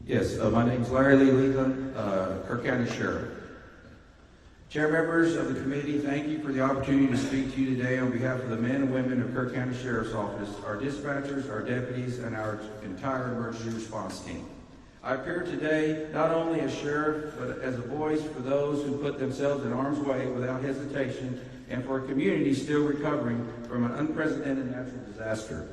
Yes, my name is Larry Lee Leland, Kerr County Sheriff. Chair members of the committee, thank you for the opportunity to speak to you today on behalf of the men and women of Kerr County Sheriff's Office, our dispatchers, our deputies, and our entire emergency response team. I appear today not only as sheriff, but as a voice for those who put themselves in harm's way without hesitation, and for a community still recovering from an unprecedented natural disaster.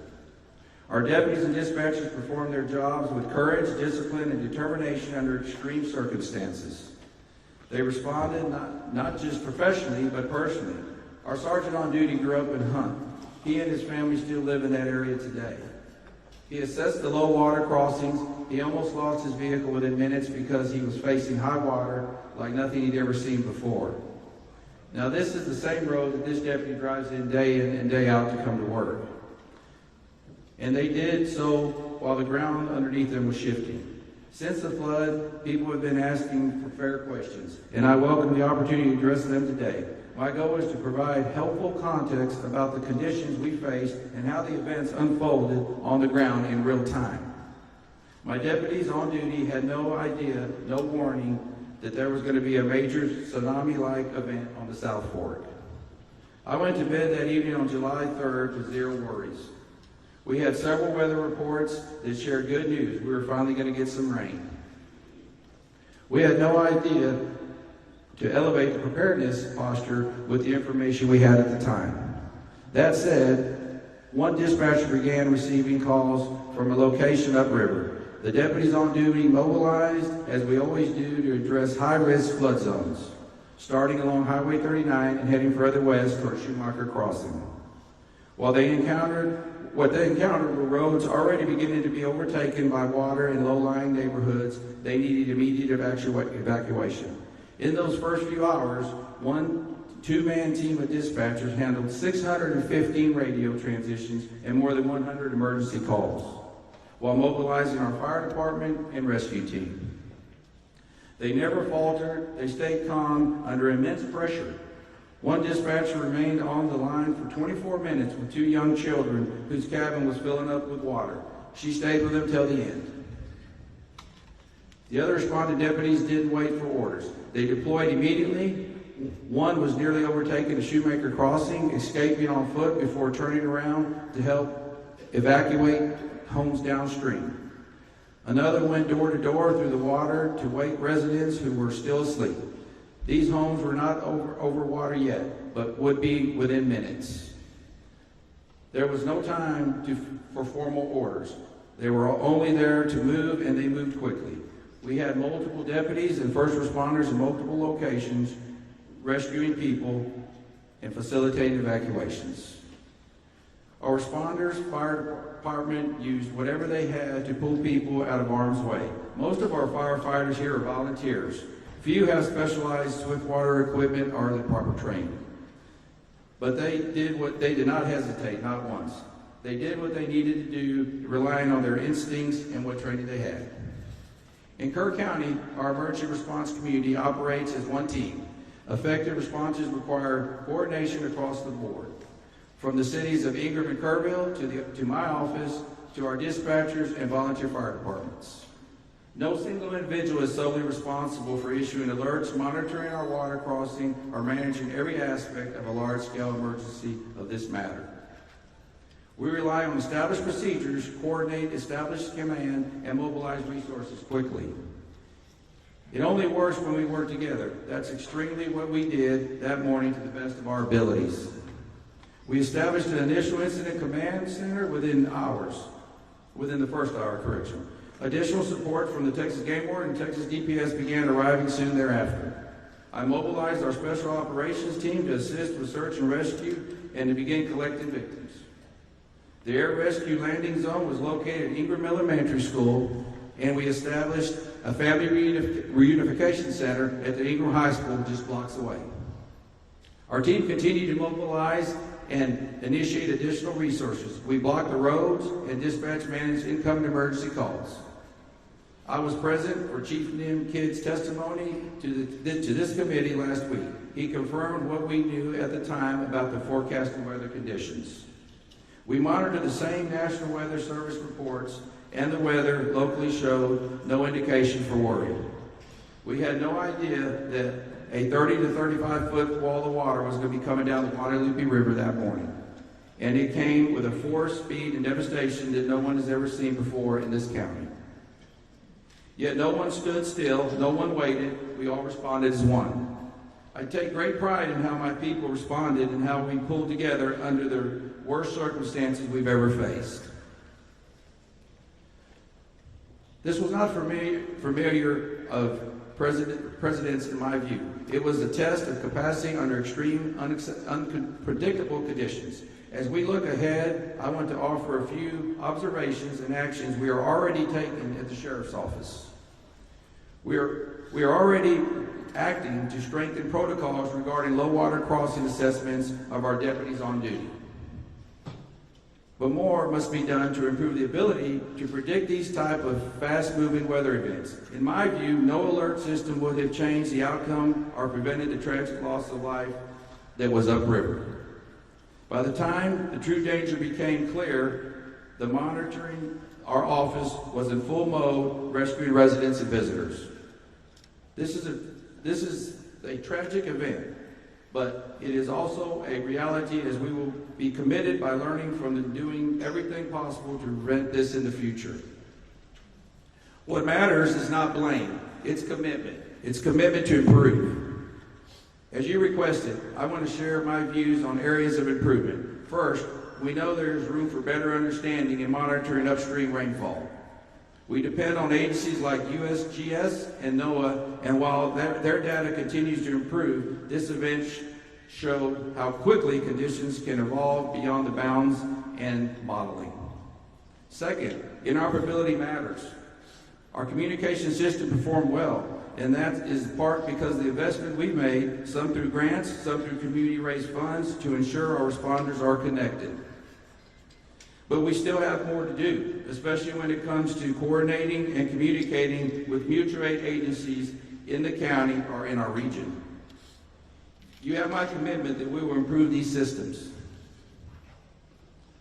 Our deputies and dispatchers perform their jobs with courage, discipline, and determination under extreme circumstances. They responded not just professionally, but personally. Our sergeant on duty grew up in Hunt. He and his family still live in that area today. He assessed the low water crossings. He almost lost his vehicle within minutes because he was facing high water like nothing he'd ever seen before. Now this is the same road that this deputy drives in and day out to come to work. And they did so while the ground underneath them was shifting. Since the flood, people have been asking for fair questions, and I welcome the opportunity to address them today. My goal is to provide helpful context about the conditions we faced and how the events unfolded on the ground in real time. My deputies on duty had no idea, no warning, that there was going to be a major tsunami-like event on the South Fork. I went to bed that evening on July 3rd with zero worries. We had several weather reports that shared good news. We were finally going to get some rain. We had no idea to elevate the preparedness posture with the information we had at the time. That said, one dispatcher began receiving calls from a location upriver. The deputies on duty mobilized, as we always do, to address high-risk flood zones, starting along Highway 39 and heading further west toward Schumacher Crossing. What they encountered were roads already beginning to be overtaken by water in low-lying neighborhoods. They needed immediate evacuation. In those first few hours, one two-man team of dispatchers handled 615 radio transitions and more than 100 emergency calls, while mobilizing our fire department and rescue team. They never faltered. They stayed calm under immense pressure. One dispatcher remained on the line for 24 minutes with two young children whose cabin was filling up with water. She stayed with them till the end. The other responding deputies didn't wait for orders. They deployed immediately. One was nearly overtaken at Shoemaker Crossing, escaping on foot before turning around to help evacuate homes downstream. Another went door to door through the water to wake residents who were still asleep. These homes were not over water yet, but would be within minutes. There was no time for formal orders. They were only there to move, and they moved quickly. We had multiple deputies and first responders in multiple locations rescuing people and facilitating evacuations. Our responders, fire department used whatever they had to pull people out of harm's way. Most of our firefighters here are volunteers. Few have specialized swiftwater equipment or the proper training. But they did not hesitate, not once. They did what they needed to do, relying on their instincts and what training they had. In Kerr County, our emergency response community operates as one team. Effective responses require coordination across the board. From the cities of Ingram and Kerrville to my office, to our dispatchers and volunteer fire departments. No single individual is solely responsible for issuing alerts, monitoring our water crossing, or managing every aspect of a large-scale emergency of this matter. We rely on established procedures, coordinate, establish command, and mobilize resources quickly. It only works when we work together. That's extremely what we did that morning to the best of our abilities. We established an initial incident command center within the first hour, correction. Additional support from the Texas Game Warden and Texas DPS began arriving soon thereafter. I mobilized our special operations team to assist with search and rescue and to begin collecting victims. The air rescue landing zone was located at Ingram Elementary School, and we established a family reunification center at the Ingram High School just blocks away. Our team continued to mobilize and initiate additional resources. We blocked the roads and dispatch managed incoming emergency calls. I was present for Chief Nim Kidd's testimony to this committee last week. He confirmed what we knew at the time about the forecasted weather conditions. We monitor the same National Weather Service reports and the weather locally showed no indication for worry. We had no idea that a 30 to 35 foot wall of water was going to be coming down the Guadalupe River that morning. And it came with a force, speed, and devastation that no one has ever seen before in this county. Yet no one stood still, no one waited, we all responded as one. I take great pride in how my people responded and how we pulled together under the worst circumstances we've ever faced. This was not familiar of presidents in my view. It was a test of capacity under extreme, unpredictable conditions. As we look ahead, I want to offer a few observations and actions we are already taking at the Sheriff's Office. We are already acting to strengthen protocols regarding low water crossing assessments of our deputies on duty. But more must be done to improve the ability to predict these type of fast-moving weather events. In my view, no alert system would have changed the outcome or prevented the tragic loss of life that was upriver. By the time the true danger became clear, the monitoring our office was in full mode, rescuing residents and visitors. This is a tragic event, but it is also a reality, as we will be committed by learning from and doing everything possible to prevent this in the future. What matters is not blame, it's commitment. It's commitment to improve. As you requested, I want to share my views on areas of improvement. First, we know there is room for better understanding and monitoring upstream rainfall. We depend on agencies like USGS and NOAA, and while their data continues to improve, this event showed how quickly conditions can evolve beyond the bounds and modeling. Second, interoperability matters. Our communication system performed well, and that is part because of the investment we've made, some through grants, some through community-raised funds, to ensure our responders are connected. But we still have more to do, especially when it comes to coordinating and communicating with mutual aid agencies in the county or in our region. You have my commitment that we will improve these systems.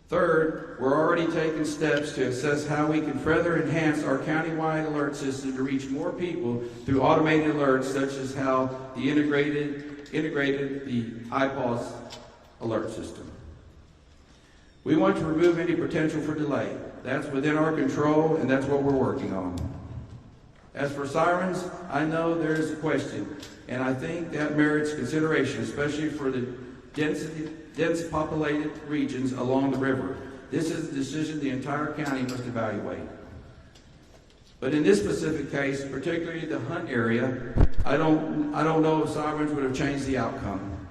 Third, we're already taking steps to assess how we can further enhance our countywide alert system to reach more people through automated alerts, such as how the integrated the IPAWS alert system. We want to remove any potential for delay. That's within our control, and that's what we're working on. As for sirens, I know there is a question, and I think that merits consideration, especially for the dense populated regions along the river. This is a decision the entire county must evaluate. But in this specific case, particularly the Hunt area, I don't know if sirens would have changed the outcome.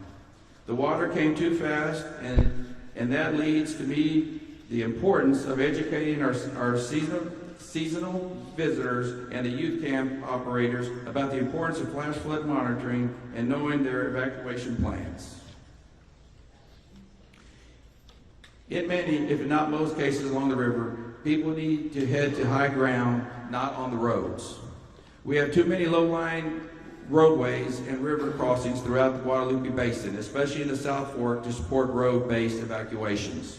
The water came too fast, and that leads to me the importance of educating our seasonal visitors and the youth camp operators about the importance of flash flood monitoring and knowing their evacuation plans. In many, if not most cases along the river, people need to head to high ground, not on the roads. We have too many low-lying roadways and river crossings throughout the Guadalupe Basin, especially in the South Fork, to support road-based evacuations.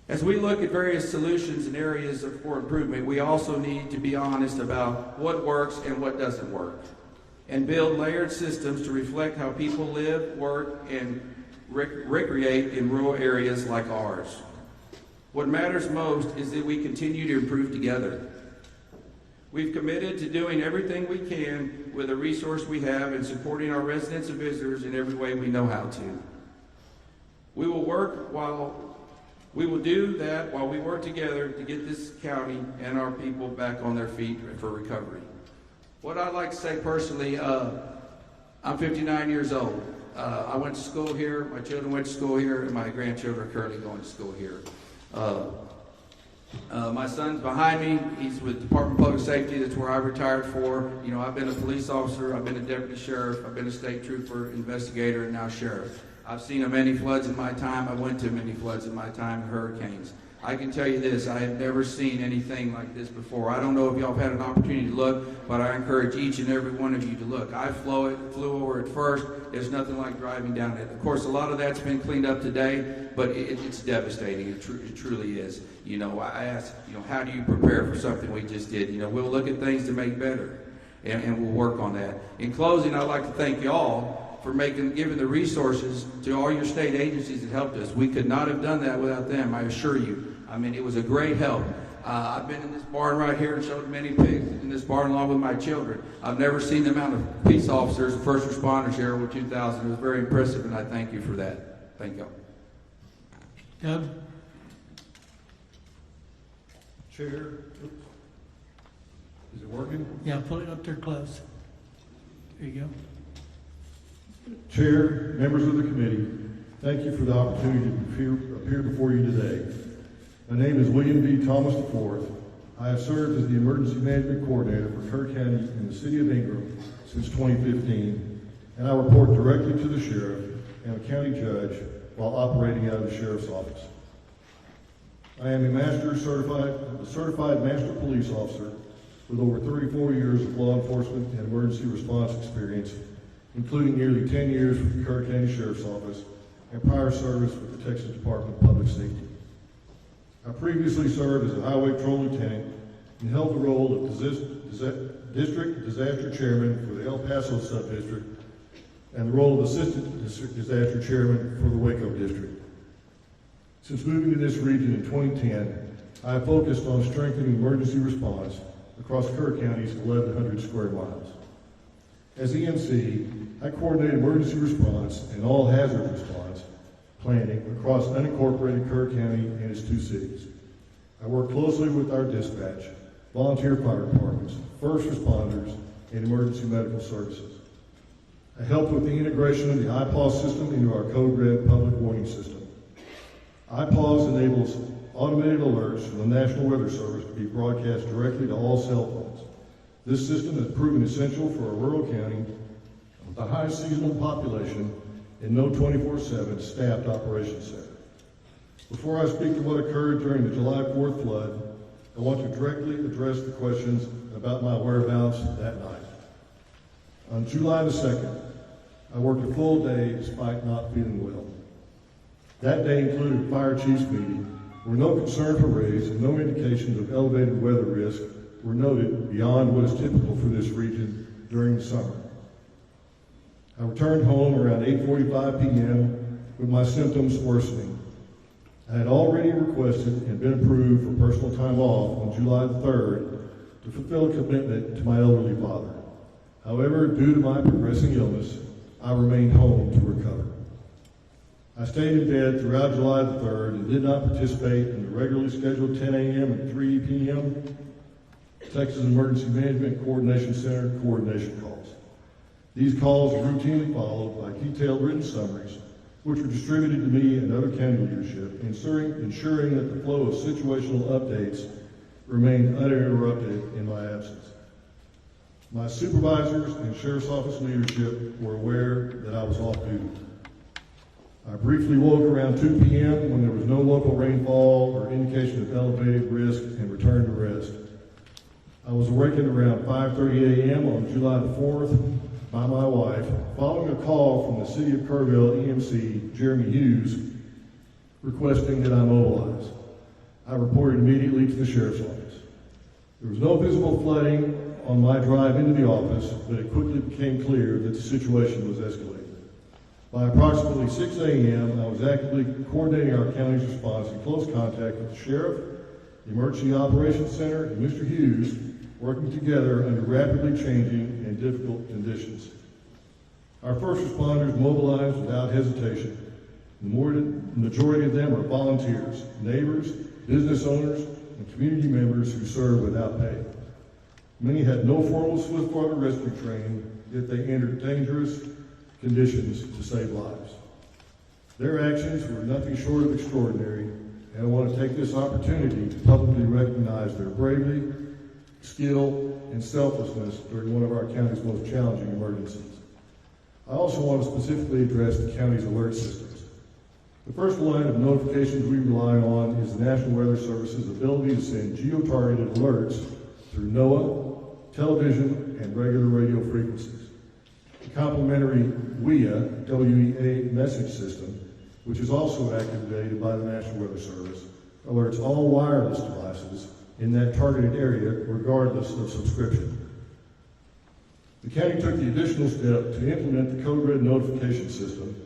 As we look at various solutions and areas for improvement, we also need to be honest about what works and what doesn't work, and build layered systems to reflect how people live, work, and recreate in rural areas like ours. What matters most is that we continue to improve together. We've committed to doing everything we can with the resource we have and supporting our residents and visitors in every way we know how to. We will do that while we work together to get this county and our people back on their feet for recovery. What I'd like to say personally, I'm 59 years old. I went to school here, my children went to school here, and my grandchildren are currently going to school here. My son's behind me. He's with Department of Public Safety. That's where I retired for. You know, I've been a police officer, I've been a deputy sheriff, I've been a state trooper, investigator, and now sheriff. I've seen many floods in my time. I went to many floods in my time, hurricanes. I can tell you this, I have never seen anything like this before. I don't know if y'all have had an opportunity to look, but I encourage each and every one of you to look. I flew over it first. There's nothing like driving down it. Of course, a lot of that's been cleaned up today, but it's devastating. It truly is. You know, I ask, you know, how do you prepare for something we just did? You know, we'll look at things to make better, and we'll work on that. In closing, I'd like to thank y'all for giving the resources to all your state agencies that helped us. We could not have done that without them, I assure you. I mean, it was a great help. I've been in this barn right here and showed many pigs in this barn along with my children. I've never seen the amount of peace officers and first responders here over 2,000. It was very impressive, and I thank you for that. Thank y'all. Doug? Chair, is it working? Yeah, pull it up there close. There you go. Chair, members of the committee, thank you for the opportunity to appear before you today. My name is William B. Thomas IV. I have served as the Emergency Management Coordinator for Kerr County in the City of Ingram since 2015, and I report directly to the Sheriff and the County Judge while operating out of the Sheriff's Office. I am a certified Master Police Officer with over 34 years of law enforcement and emergency response experience, including nearly 10 years with the Kerr County Sheriff's Office and prior service with the Texas Department of Public Safety. I previously served as a highway patrol lieutenant and held the role of district disaster chairman for the El Paso subdistrict and the role of assistant district disaster chairman for the Waco district. Since moving to this region in 2010, I have focused on strengthening emergency response across Kerr County's 1,100 square miles. As EMC, I coordinate emergency response and all hazard response planning across unincorporated Kerr County and its 2 cities. I work closely with our dispatch, volunteer fire departments, first responders, and emergency medical services. I help with the integration of the IPAWS system into our Code Red public warning system. IPAWS enables automated alerts from the National Weather Service to be broadcast directly to all cell phones. This system has proven essential for a rural county with a high seasonal population and no 24/7 staffed operations center. Before I speak to what occurred during the July 4th flood, I want to directly address the questions about my whereabouts that night. On July the 2nd, I worked a full day despite not feeling well. That day included a fire chief's meeting where no concerns were raised and no indications of elevated weather risk were noted beyond what is typical for this region during the summer. I returned home around 8:45 p.m. with my symptoms worsening. I had already requested and been approved for personal time off on July 3rd to fulfill a commitment to my elderly father. However, due to my progressing illness, I remained home to recover. I stayed in bed throughout July the 3rd and did not participate in the regularly scheduled 10 a.m. and 3 p.m. Texas Emergency Management Coordination Center coordination calls. These calls are routinely followed by detailed written summaries, which were distributed to me and other county leadership, ensuring that the flow of situational updates remained uninterrupted in my absence. My supervisors and Sheriff's Office leadership were aware that I was off duty. I briefly woke around 2 p.m. when there was no local rainfall or indication of elevated risk and returned to rest. I was awakened around 5:30 a.m. on July the 4th by my wife, following a call from the City of Kerrville EMC, Jeremy Hughes, requesting that I mobilize. I reported immediately to the Sheriff's Office. There was no visible flooding on my drive into the office, but it quickly became clear that the situation was escalating. By approximately 6 a.m., I was actively coordinating our county's response in close contact with the Sheriff, the Emergency Operations Center, and Mr. Hughes, working together under rapidly changing and difficult conditions. Our first responders mobilized without hesitation. The majority of them are volunteers, neighbors, business owners, and community members who serve without pay. Many had no formal swiftwater rescue training, yet they entered dangerous conditions to save lives. Their actions were nothing short of extraordinary, and I want to take this opportunity to publicly recognize their bravery, skill, and selflessness during one of our county's most challenging emergencies. I also want to specifically address the county's alert systems. The first line of notifications we rely on is the National Weather Service's ability to send geo-targeted alerts through NOAA, television, and regular radio frequencies. The complementary WEA message system, which is also activated by the National Weather Service, alerts all wireless devices in that targeted area regardless of subscription. The county took the additional step to implement the Code Red notification system,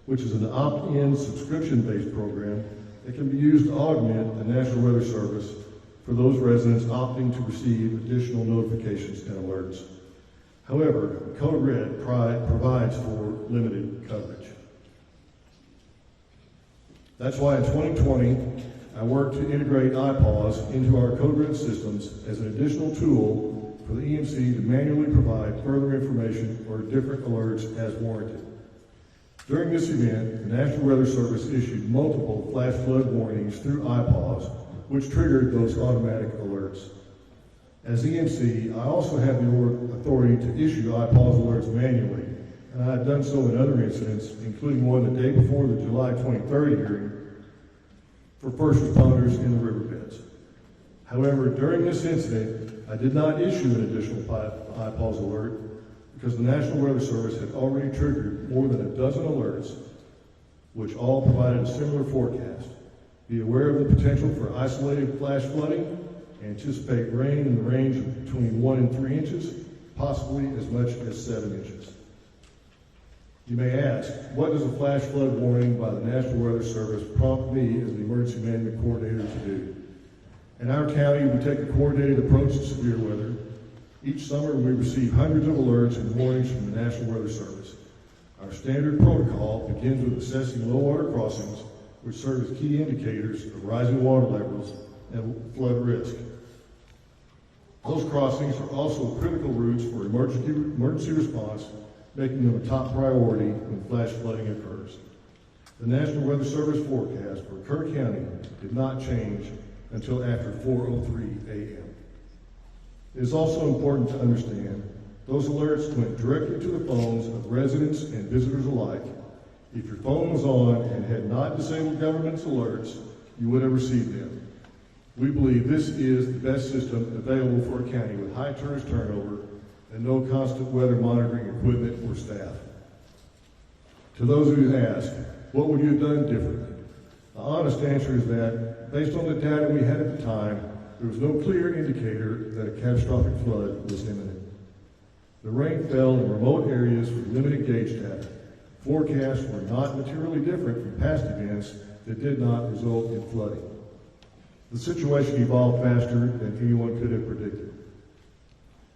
which is an opt-in subscription-based program that can be used to augment the National Weather Service for those residents opting to receive additional notifications and alerts. However, Code Red provides for limited coverage. That's why in 2020, I worked to integrate iPause into our Code Red systems as an additional tool for the EMC to manually provide further information or different alerts as warranted. During this event, the National Weather Service issued multiple flash flood warnings through iPause, which triggered those automatic alerts. As EMC, I also have the authority to issue iPause alerts manually, and I have done so in other incidents, including one the day before the July 23rd hearing for first responders in the riverbeds. However, during this incident, I did not issue an additional iPause alert because the National Weather Service had already triggered more than a dozen alerts, which all provided a similar forecast. Be aware of the potential for isolated flash flooding. Anticipate rain in the range of between 1 and 3 inches, possibly as much as 7 inches. You may ask, what does a flash flood warning by the National Weather Service prompt me as the emergency management coordinator to do? In our county, we take a coordinated approach to severe weather. Each summer, we receive hundreds of alerts and warnings from the National Weather Service. Our standard protocol begins with assessing low water crossings, which serve as key indicators of rising water levels and flood risk. Those crossings are also critical routes for emergency response, making them a top priority when flash flooding occurs. The National Weather Service forecast for Kerr County did not change until after 4:03 a.m. It is also important to understand those alerts went directly to the phones of residents and visitors alike. If your phone was on and had not disabled government's alerts, you would have received them. We believe this is the best system available for a county with high tourist turnover and no constant weather monitoring equipment or staff. To those who ask, what would you have done differently? The honest answer is that, based on the data we had at the time, there was no clear indicator that a catastrophic flood was imminent. The rain fell in remote areas with limited gauge data. Forecasts were not materially different from past events that did not result in flooding. The situation evolved faster than anyone could have predicted.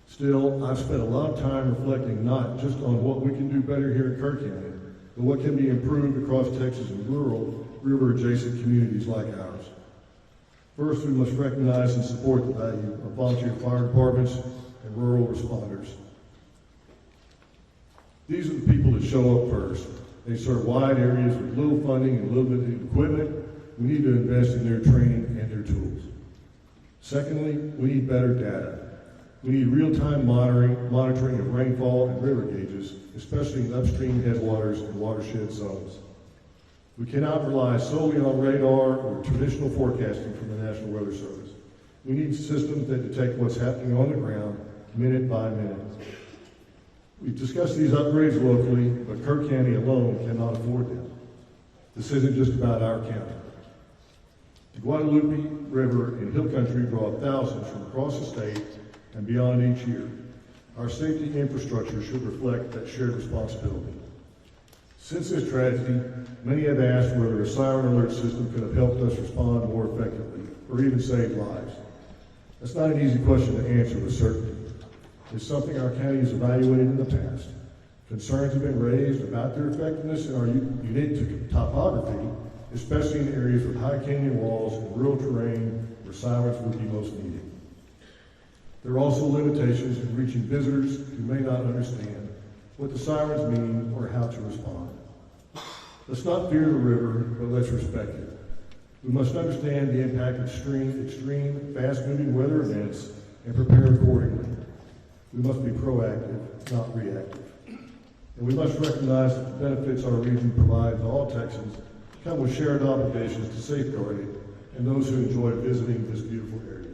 Still, I've spent a lot of time reflecting not just on what we can do better here in Kerr County, but what can be improved across Texas and rural, river-adjacent communities like ours. First, we must recognize and support the value of volunteer fire departments and rural responders. These are the people that show up first. They serve wide areas with little funding and limited equipment. We need to invest in their training and their tools. Secondly, we need better data. We need real-time monitoring of rainfall and river gauges, especially in upstream headwaters and watershed zones. We cannot rely solely on radar or traditional forecasting from the National Weather Service. We need systems that detect what's happening on the ground, minute by minute. We've discussed these upgrades locally, but Kerr County alone cannot afford them. This isn't just about our county. The Guadalupe River and Hill Country draw thousands from across the state and beyond each year. Our safety infrastructure should reflect that shared responsibility. Since this tragedy, many have asked whether a siren alert system could have helped us respond more effectively or even save lives. That's not an easy question to answer with certainty. It's something our county has evaluated in the past. Concerns have been raised about their effectiveness in our unique topography, especially in areas with high canyon walls and rural terrain where sirens would be most needed. There are also limitations in reaching visitors who may not understand what the sirens mean or how to respond. Let's not fear the river, but let's respect it. We must understand the impact of extreme, fast-moving weather events and prepare accordingly. We must be proactive, not reactive. And we must recognize that the benefits our region provides to all Texans come with shared obligations to safeguard it and those who enjoy visiting this beautiful area.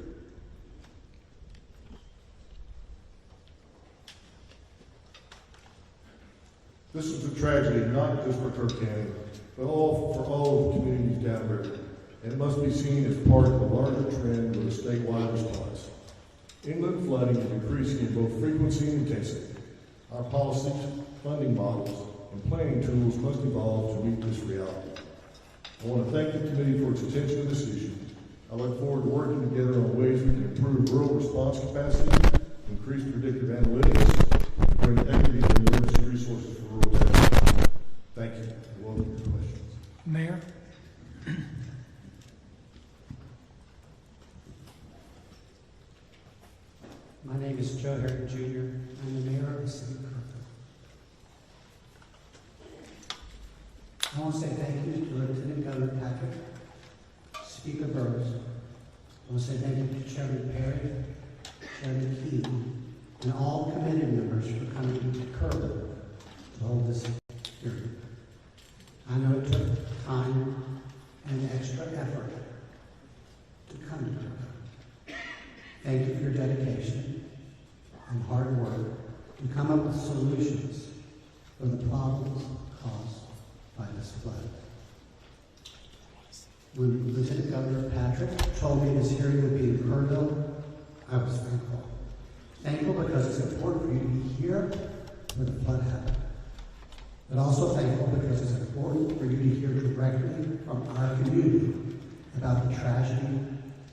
This is a tragedy not just for Kerr County, but for all the communities downriver, and it must be seen as part of a larger trend with a statewide response. Inland flooding is increasing in both frequency and intensity. Our policies, funding models, and planning tools must evolve to meet this reality. I want to thank the committee for its attention to this issue. I look forward to working together on ways we can improve rural response capacity, increase predictive analytics, and bring equity and emergency resources for rural areas. Thank you, and welcome to your questions. Mayor? My name is Joe Harrington Jr. I'm the mayor of the city of Kerrville. I want to say thank you to Lieutenant Governor Patrick, Speaker Burrows. I want to say thank you to Chairman Perry, Chairman Key, and all committee members for coming to Kerrville to hold this hearing. I know it took time and extra effort to come to Kerrville. Thank you for your dedication and hard work to come up with solutions for the problems caused by this flood. When Lieutenant Governor Patrick told me this hearing would be in Kerrville, I was thankful. Thankful because it's important for you to be here when the flood happened. But also thankful because it's important for you to hear directly from our community about the tragedy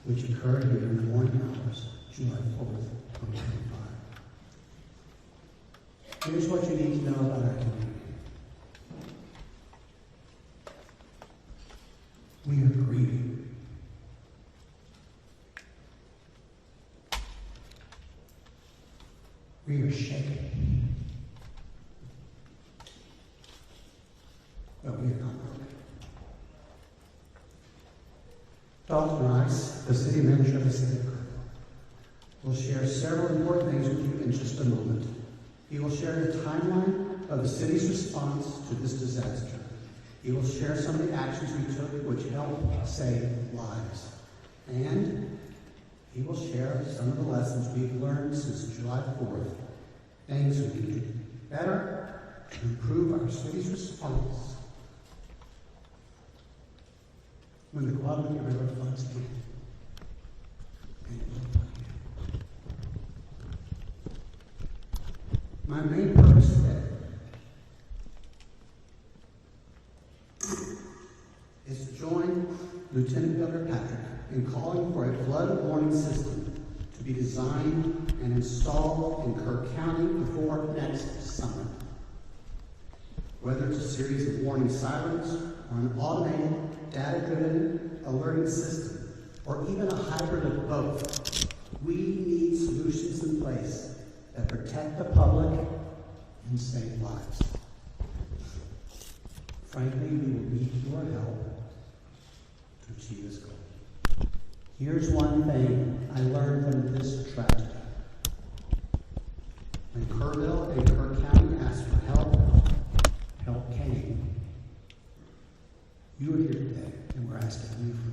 which occurred here in the morning hours, July 4th, 2025. Here's what you need to know about our community. We are grieving. We are shaken. But we are not broken. Dalton Rice, the city manager of the city of Kerrville, will share several important things with you in just a moment. He will share the timeline of the city's response to this disaster. He will share some of the actions we took which helped save lives. And he will share some of the lessons we've learned since July 4th, things we can do better to improve our city's response when the Guadalupe River floods came. And it will flood again. My main purpose today is to join Lieutenant Governor Patrick in calling for a flood warning system to be designed and installed in Kerr County before next summer. Whether it's a series of warning sirens or an automated, data-driven alerting system, or even a hybrid of both, we need solutions in place that protect the public and save lives. Frankly, we will need your help to achieve this goal. Here's one thing I learned from this tragedy. When Kerrville and Kerr County asked for help, help came. You are here today, and we're asking you for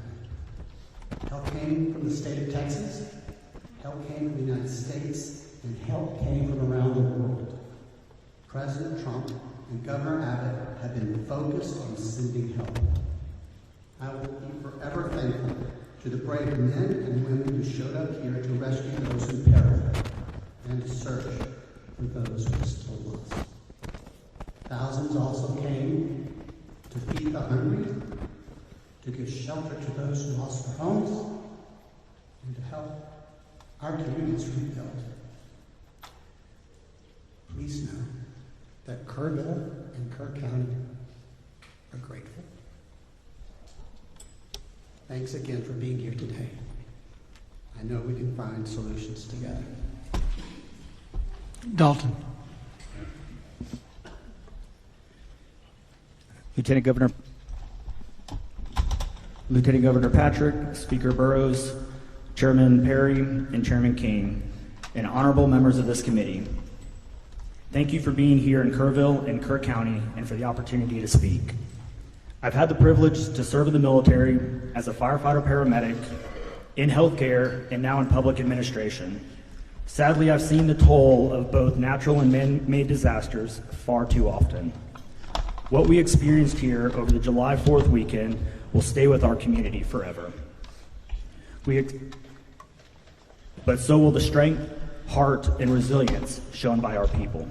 that. Help came from the state of Texas, help came from the United States, and help came from around the world. President Trump and Governor Abbott have been focused on sending help. I will be forever thankful to the brave men and women who showed up here to rescue those in peril and to search for those who are still lost. Thousands also came to feed the hungry, to give shelter to those who lost their homes, and to help our communities rebuild. Please know that Kerrville and Kerr County are grateful. Thanks again for being here today. I know we can find solutions together. Dalton. Lieutenant Governor Patrick, Speaker Burrows, Chairman Perry, and Chairman King, and honorable members of this committee. Thank you for being here in Kerrville and Kerr County and for the opportunity to speak. I've had the privilege to serve in the military as a firefighter paramedic, in healthcare, and now in public administration. Sadly, I've seen the toll of both natural and man-made disasters far too often. What we experienced here over the July 4th weekend will stay with our community forever. But so will the strength, heart, and resilience shown by our people.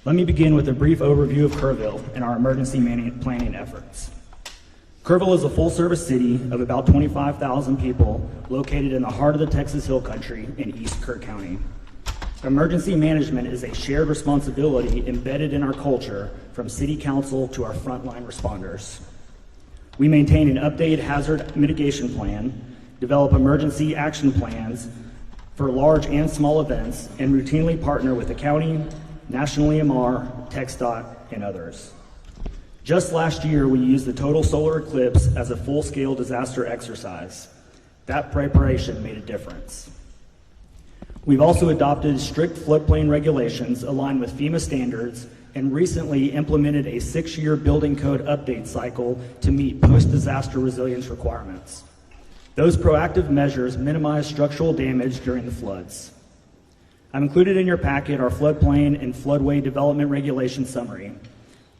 Let me begin with a brief overview of Kerrville and our emergency planning efforts. Kerrville is a full-service city of about 25,000 people located in the heart of the Texas Hill Country in East Kerr County. Emergency management is a shared responsibility embedded in our culture, from city council to our frontline responders. We maintain an updated hazard mitigation plan, develop emergency action plans for large and small events, and routinely partner with the county, National EMR, TxDOT, and others. Just last year, we used the total solar eclipse as a full-scale disaster exercise. That preparation made a difference. We've also adopted strict floodplain regulations aligned with FEMA standards and recently implemented a 6-year building code update cycle to meet post-disaster resilience requirements. Those proactive measures minimize structural damage during the floods. I've included in your packet our floodplain and floodway development regulation summary,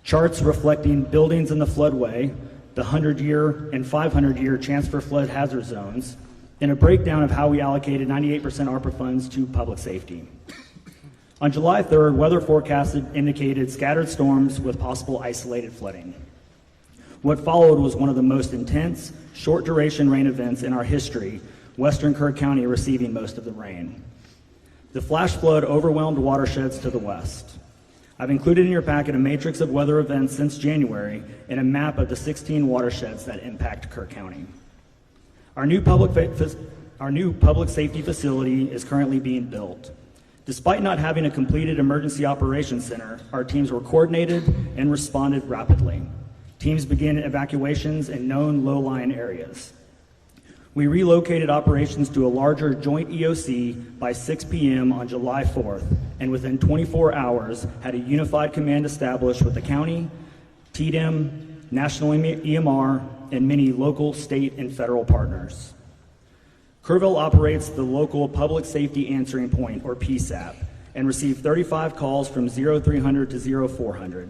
charts reflecting buildings in the floodway, the 100-year and 500-year chance for flood hazard zones, and a breakdown of how we allocated 98% ARPA funds to public safety. On July 3rd, weather forecasts indicated scattered storms with possible isolated flooding. What followed was one of the most intense, short-duration rain events in our history, western Kerr County receiving most of the rain. The flash flood overwhelmed watersheds to the west. I've included in your packet a matrix of weather events since January and a map of the 16 watersheds that impact Kerr County. Our new public safety facility is currently being built. Despite not having a completed emergency operations center, our teams were coordinated and responded rapidly. Teams began evacuations in known low-lying areas. We relocated operations to a larger joint EOC by 6 p.m. on July 4th, and within 24 hours had a unified command established with the county, TDM, National EMR, and many local, state, and federal partners. Kerrville operates the local Public Safety Answering Point, or PSAP, and received 35 calls from 0300 to 0400,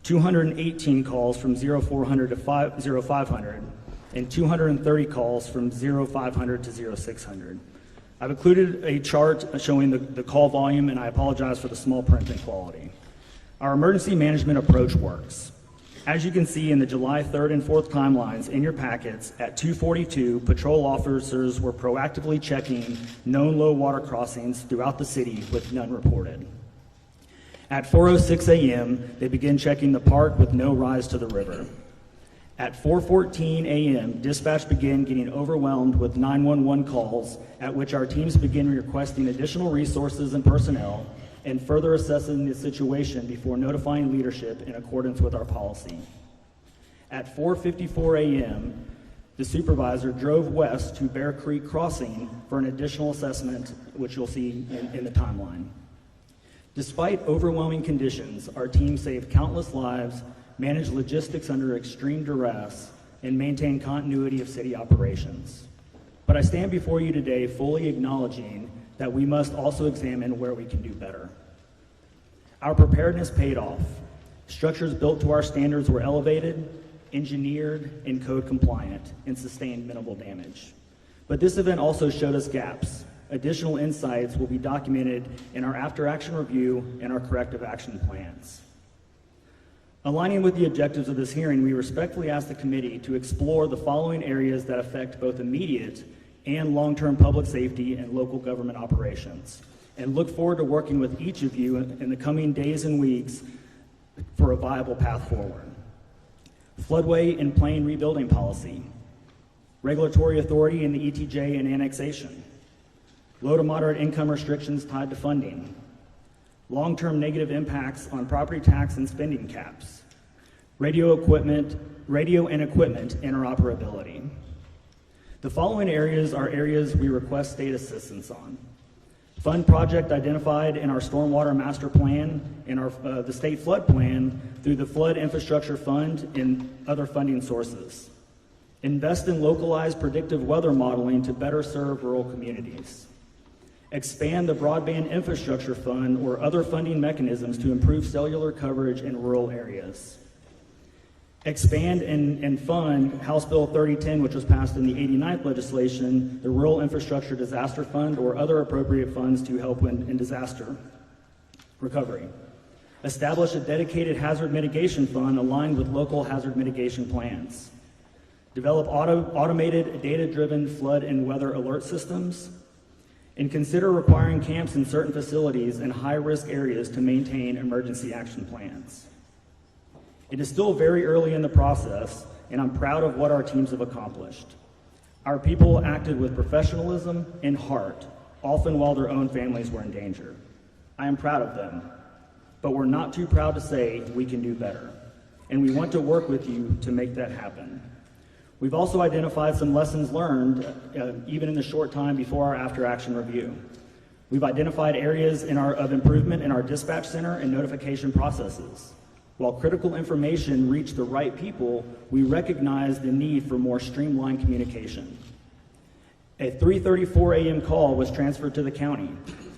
218 calls from 0400 to 0500, and 230 calls from 0500 to 0600. I've included a chart showing the call volume, and I apologize for the small print and quality. Our emergency management approach works. As you can see in the July 3rd and 4th timelines in your packets, at 2:42, patrol officers were proactively checking known low water crossings throughout the city with none reported. At 4:06 a.m., they began checking the park with no rise to the river. At 4:14 a.m., dispatch began getting overwhelmed with 911 calls, at which our teams began requesting additional resources and personnel and further assessing the situation before notifying leadership in accordance with our policy. At 4:54 a.m., the supervisor drove west to Bear Creek Crossing for an additional assessment, which you'll see in the timeline. Despite overwhelming conditions, our team saved countless lives, managed logistics under extreme duress, and maintained continuity of city operations. But I stand before you today fully acknowledging that we must also examine where we can do better. Our preparedness paid off. Structures built to our standards were elevated, engineered, and code compliant, and sustained minimal damage. But this event also showed us gaps. Additional insights will be documented in our after-action review and our corrective action plans. Aligning with the objectives of this hearing, we respectfully ask the committee to explore the following areas that affect both immediate and long-term public safety and local government operations, and look forward to working with each of you in the coming days and weeks for a viable path forward. Floodway and plain rebuilding policy, regulatory authority in the ETJ and annexation, low to moderate income restrictions tied to funding, long-term negative impacts on property tax and spending caps, radio and equipment interoperability. The following areas are areas we request state assistance on: Fund project identified in our stormwater master plan and the state flood plan through the Flood Infrastructure Fund and other funding sources. Invest in localized predictive weather modeling to better serve rural communities. Expand the Broadband Infrastructure Fund or other funding mechanisms to improve cellular coverage in rural areas. Expand and fund House Bill 3010, which was passed in the 89th legislation, the Rural Infrastructure Disaster Fund, or other appropriate funds to help in disaster recovery. Establish a dedicated hazard mitigation fund aligned with local hazard mitigation plans. Develop automated data-driven flood and weather alert systems. And consider requiring camps in certain facilities in high-risk areas to maintain emergency action plans. It is still very early in the process, and I'm proud of what our teams have accomplished. Our people acted with professionalism and heart, often while their own families were in danger. I am proud of them, but we're not too proud to say we can do better, and we want to work with you to make that happen. We've also identified some lessons learned, even in the short time before our after-action review. We've identified areas of improvement in our dispatch center and notification processes. While critical information reached the right people, we recognize the need for more streamlined communication. A 3:34 a.m. call was transferred to the county,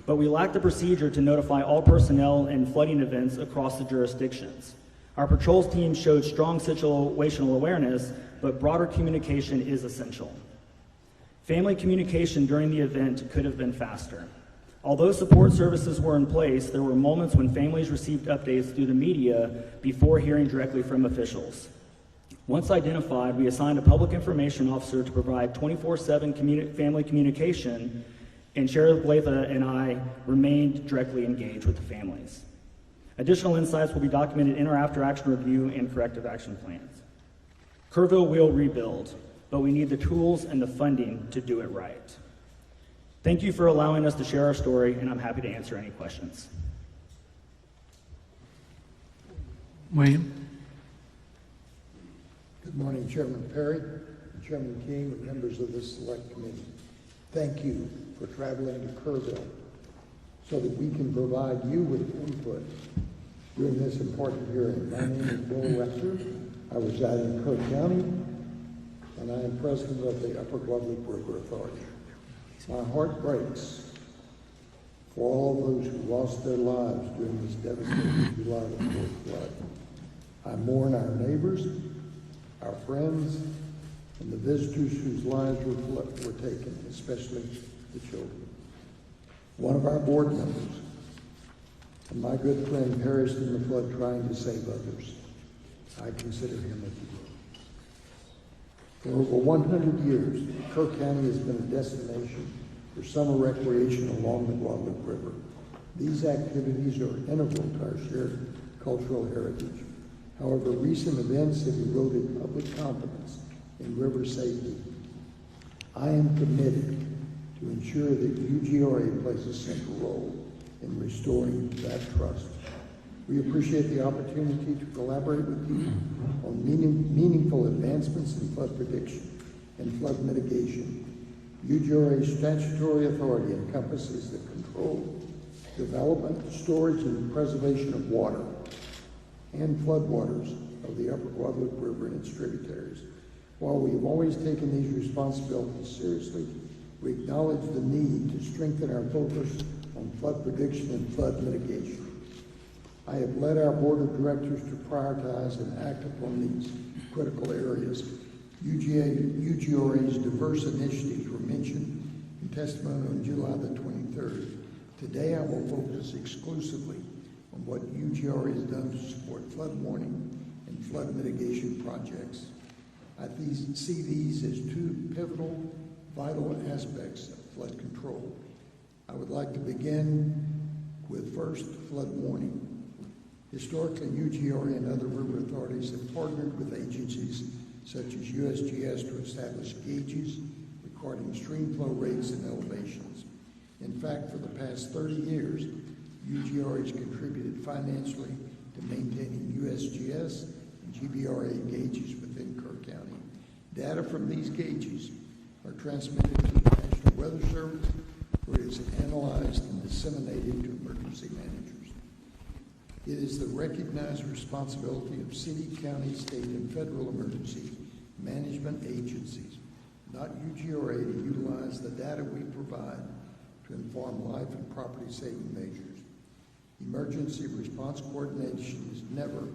but we lacked a procedure to notify all personnel in flooding events across the jurisdictions. Our patrols team showed strong situational awareness, but broader communication is essential. Family communication during the event could have been faster. Although support services were in place, there were moments when families received updates through the media before hearing directly from officials. Once identified, we assigned a public information officer to provide 24/7 family communication, and Sheriff Blatha and I remained directly engaged with the families. Additional insights will be documented in our after-action review and corrective action plans. Kerrville will rebuild, but we need the tools and the funding to do it right. Thank you for allowing us to share our story, and I'm happy to answer any questions. William? Good morning, Chairman Perry, Chairman King, and members of this select committee. Thank you for traveling to Kerrville so that we can provide you with input during this important hearing. My name is Bill Webster. I reside in Kerr County, and I am president of the Upper Guadalupe River Authority. My heart breaks for all those who lost their lives during this devastating July the 4th flood. I mourn our neighbors, our friends, and the visitors whose lives were taken, especially the children. One of our board members and my good friend perished in the flood trying to save others. I consider him a hero. For over 100 years, Kerr County has been a destination for summer recreation along the Guadalupe River. These activities are integral to our shared cultural heritage. However, recent events have eroded public confidence in river safety. I am committed to ensure that UGRA plays a central role in restoring that trust. We appreciate the opportunity to collaborate with you on meaningful advancements in flood prediction and flood mitigation. UGRA's statutory authority encompasses the control, development, storage, and preservation of water and floodwaters of the Upper Guadalupe River and its tributaries. While we have always taken these responsibilities seriously, we acknowledge the need to strengthen our focus on flood prediction and flood mitigation. I have led our board of directors to prioritize and act upon these critical areas. UGRA's diverse initiatives were mentioned in testimony on July the 23rd. Today I will focus exclusively on what UGRA has done to support flood warning and flood mitigation projects. I see these as two pivotal, vital aspects of flood control. I would like to begin with first, flood warning. Historically, UGRA and other river authorities have partnered with agencies such as USGS to establish gauges recording stream flow rates and elevations. In fact, for the past 30 years, UGRA has contributed financially to maintaining USGS and GBRA gauges within Kerr County. Data from these gauges are transmitted to the National Weather Service, where it is analyzed and disseminated to emergency managers. It is the recognized responsibility of city, county, state, and federal emergency management agencies, not UGRA, to utilize the data we provide to inform life and property saving measures. Emergency response coordination has never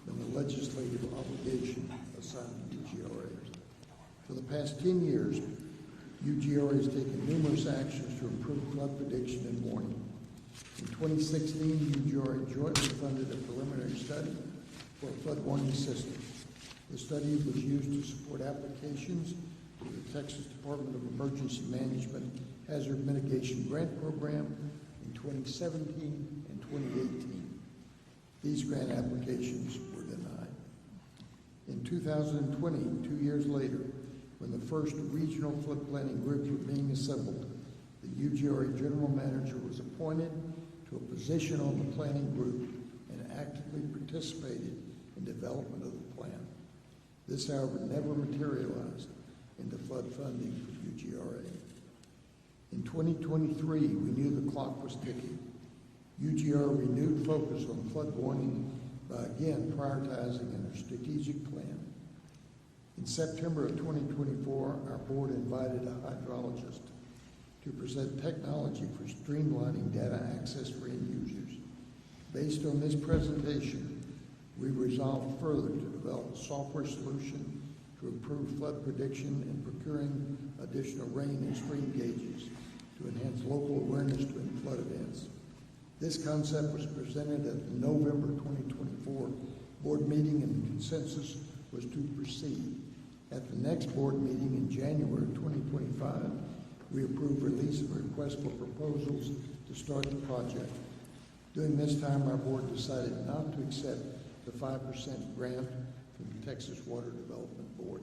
been a legislative obligation assigned to UGRAs. For the past 10 years, UGRA has taken numerous actions to improve flood prediction and warning. In 2016, UGRA jointly funded a preliminary study for a flood warning system. The study was used to support applications to the Texas Department of Emergency Management Hazard Mitigation Grant Program in 2017 and 2018. These grant applications were denied. In 2020, 2 years later, when the first regional flood planning groups were being assembled, the UGRA general manager was appointed to a position on the planning group and actively participated in development of the plan. This, however, never materialized into flood funding for UGRA. In 2023, we knew the clock was ticking. UGRA renewed focus on flood warning by again prioritizing in our strategic plan. In September of 2024, our board invited a hydrologist to present technology for streamlining data access for end users. Based on this presentation, we resolved further to develop a software solution to improve flood prediction and procuring additional rain and stream gauges to enhance local awareness during flood events. This concept was presented at the November 2024 board meeting, and the consensus was to proceed. At the next board meeting in January 2025, we approved release of requests for proposals to start the project. During this time, our board decided not to accept the 5% grant from the Texas Water Development Board.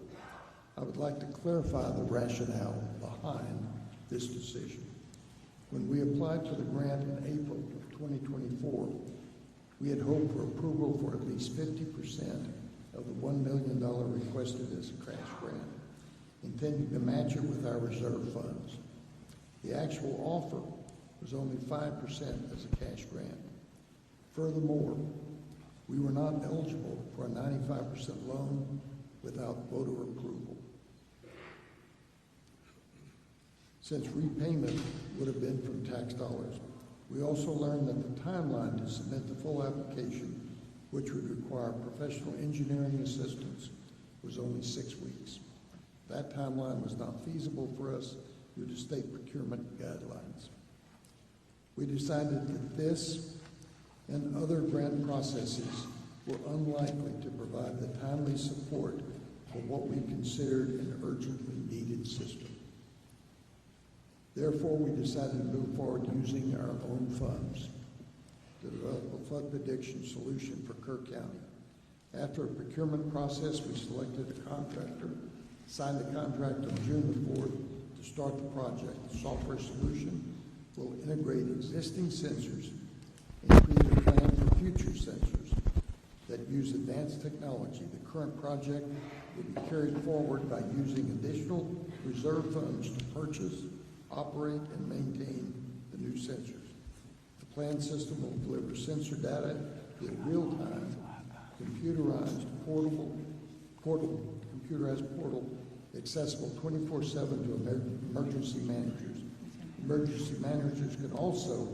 I would like to clarify the rationale behind this decision. When we applied for the grant in April of 2024, we had hoped for approval for at least 50% of the $1 million requested as a cash grant, intending to match it with our reserve funds. The actual offer was only 5% as a cash grant. Furthermore, we were not eligible for a 95% loan without voter approval, since repayment would have been from tax dollars. We also learned that the timeline to submit the full application, which would require professional engineering assistance, was only 6 weeks. That timeline was not feasible for us due to state procurement guidelines. We decided that this and other grant processes were unlikely to provide the timely support for what we considered an urgently needed system. Therefore, we decided to move forward using our own funds to develop a flood prediction solution for Kerr County. After a procurement process, we selected a contractor, signed the contract on June the 4th to start the project. The software solution will integrate existing sensors and create a plan for future sensors that use advanced technology. The current project will be carried forward by using additional reserve funds to purchase, operate, and maintain the new sensors. The planned system will deliver sensor data to a real-time, computerized portal accessible 24/7 to emergency managers. Emergency managers can also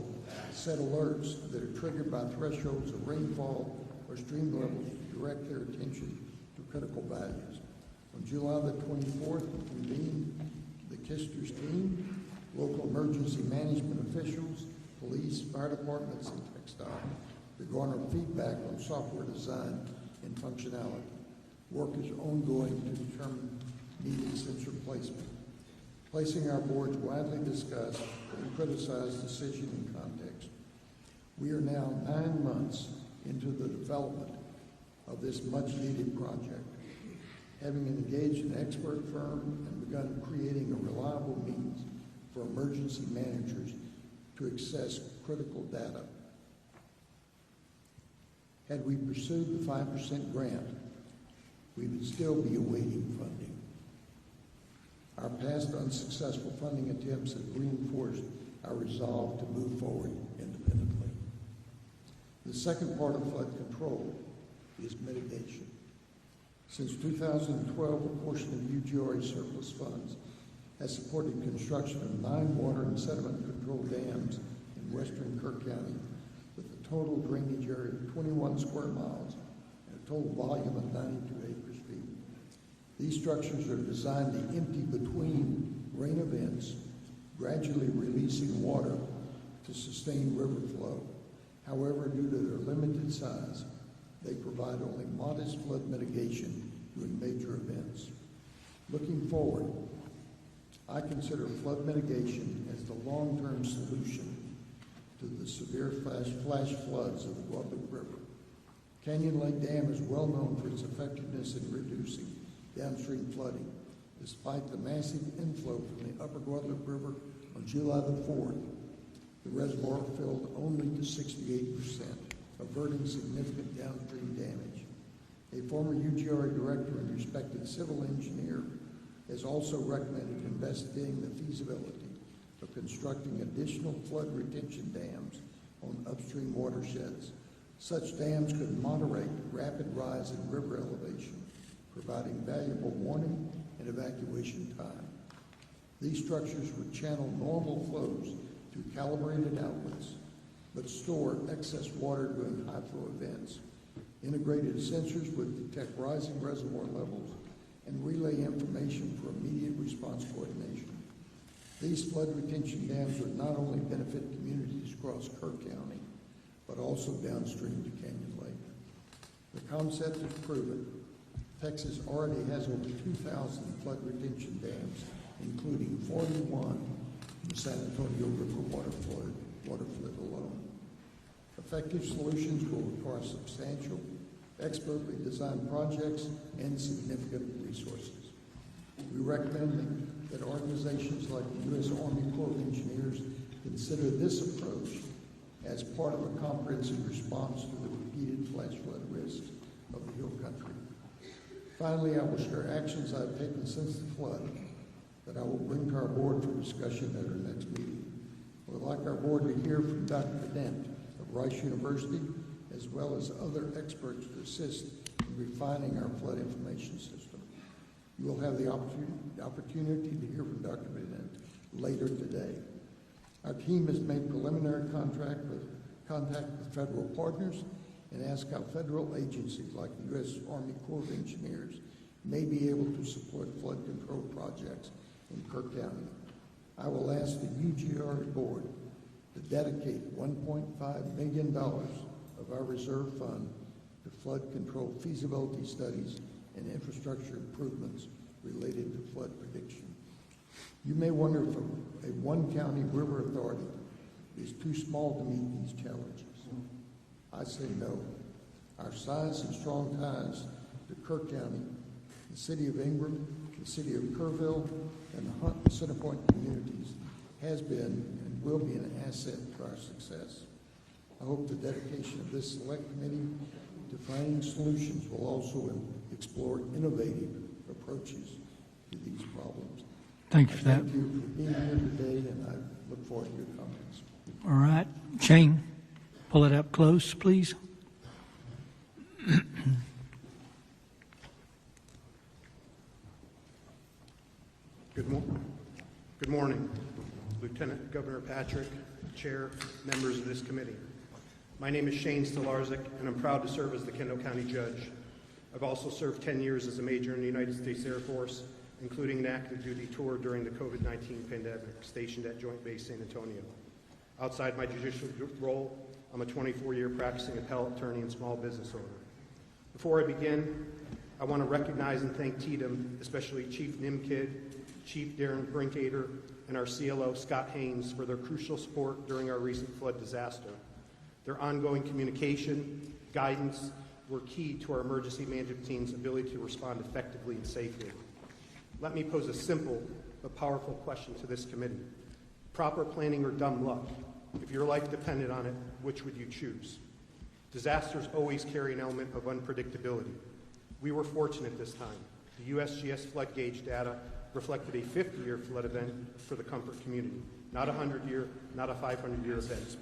set alerts that are triggered by thresholds of rainfall or stream levels to direct their attention to critical values. On July the 24th, we convened the Kister's team, local emergency management officials, police, fire departments, and TxDOT to garner feedback on software design and functionality. Work is ongoing to determine needed sensor placement. Placing our board's widely discussed and criticized decision in context, we are now 9 months into the development of this much-needed project, having engaged an expert firm and begun creating a reliable means for emergency managers to access critical data. Had we pursued the 5% grant, we would still be awaiting funding. Our past unsuccessful funding attempts have reinforced our resolve to move forward independently. The second part of flood control is mitigation. Since 2012, a portion of UGRA surplus funds has supported construction of 9 water and sediment control dams in western Kerr County with a total drainage area of 21 square miles and a total volume of 92 acres feet. These structures are designed to empty between rain events, gradually releasing water to sustain river flow. However, due to their limited size, they provide only modest flood mitigation during major events. Looking forward, I consider flood mitigation as the long-term solution to the severe flash floods of the Guadalupe River. Canyon Lake Dam is well known for its effectiveness in reducing downstream flooding. Despite the massive inflow from the upper Guadalupe River on July the 4th, the reservoir filled only to 68%, averting significant downstream damage. A former UGRA director and respected civil engineer has also recommended investigating the feasibility of constructing additional flood retention dams on upstream watersheds. Such dams could moderate rapid rise in river elevation, providing valuable warning and evacuation time. These structures would channel normal flows through calibrated outlets, but store excess water during high flow events. Integrated sensors would detect rising reservoir levels and relay information for immediate response coordination. These flood retention dams would not only benefit communities across Kerr County, but also downstream to Canyon Lake. The concept is proven. Texas already has over 2,000 flood retention dams, including 41 in the San Antonio River waterflood alone. Effective solutions will require substantial, expertly designed projects and significant resources. We recommend that organizations like the U.S. Army Corps of Engineers consider this approach as part of a comprehensive response to the repeated flash flood risks of the Hill Country. Finally, I will share actions I've taken since the flood that I will bring to our board for discussion at our next meeting. I would like our board to hear from Dr. Dent of Rice University, as well as other experts to assist in refining our flood information system. You will have the opportunity to hear from Dr. Dent later today. Our team has made preliminary contact with federal partners and asked how federal agencies like the U.S. Army Corps of Engineers may be able to support flood control projects in Kerr County. I will ask the UGRA board to dedicate $1.5 million of our reserve fund to flood control feasibility studies and infrastructure improvements related to flood prediction. You may wonder if a one-county river authority is too small to meet these challenges. I say no. Our size and strong ties to Kerr County, the city of Ingram, the city of Kerrville, and the Hunt and Centerpoint communities has been and will be an asset to our success. I hope the dedication of this select committee to finding solutions will also explore innovative approaches to these problems. Thank you for that. Thank you for being here today, and I look forward to your comments. All right. Shane, pull it up close, please. Good morning, Lieutenant Governor Patrick, Chair, members of this committee. My name is Shane Stolarczyk, and I'm proud to serve as the Kendall County Judge. I've also served 10 years as a major in the United States Air Force, including an active duty tour during the COVID-19 pandemic, stationed at Joint Base San Antonio. Outside my judicial role, I'm a 24-year practicing appellate attorney and small business owner. Before I begin, I want to recognize and thank TDM, especially Chief Nimkid, Chief Darren Brinkader, and our CLO, Scott Haynes, for their crucial support during our recent flood disaster. Their ongoing communication, guidance, were key to our emergency management team's ability to respond effectively and safely. Let me pose a simple but powerful question to this committee. Proper planning or dumb luck? If your life depended on it, which would you choose? Disasters always carry an element of unpredictability. We were fortunate this time. The USGS flood gauge data reflected a 50-year flood event for the Comfort community, not a 100-year, not a 500-year event.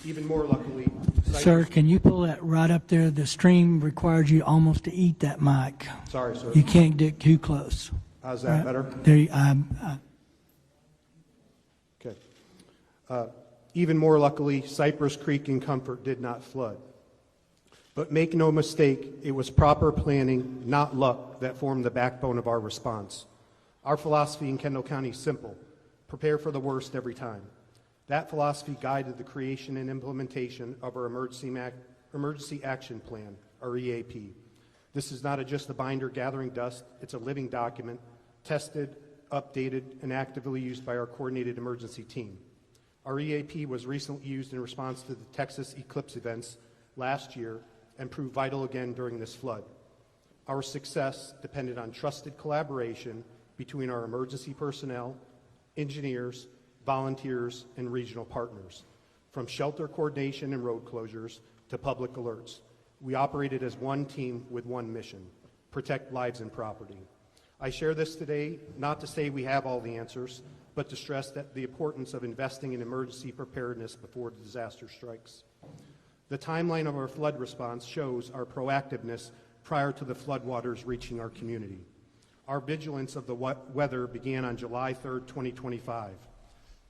Even more luckily, Sir, can you pull that right up there? The stream requires you almost to eat that mic. Sorry, sir. You can't get too close. How's that Right? better? There, Okay. Even more luckily, Cypress Creek and Comfort did not flood. But make no mistake, it was proper planning, not luck, that formed the backbone of our response. Our philosophy in Kendall County is simple: prepare for the worst every time. That philosophy guided the creation and implementation of our Emergency Action Plan, our EAP. This is not just a binder gathering dust, it's a living document, tested, updated, and actively used by our coordinated emergency team. Our EAP was recently used in response to the Texas eclipse events last year and proved vital again during this flood. Our success depended on trusted collaboration between our emergency personnel, engineers, volunteers, and regional partners. From shelter coordination and road closures to public alerts, we operated as one team with one mission: protect lives and property. I share this today not to say we have all the answers, but to stress that the importance of investing in emergency preparedness before the disaster strikes. The timeline of our flood response shows our proactiveness prior to the floodwaters reaching our community. Our vigilance of the weather began on July 3rd, 2025.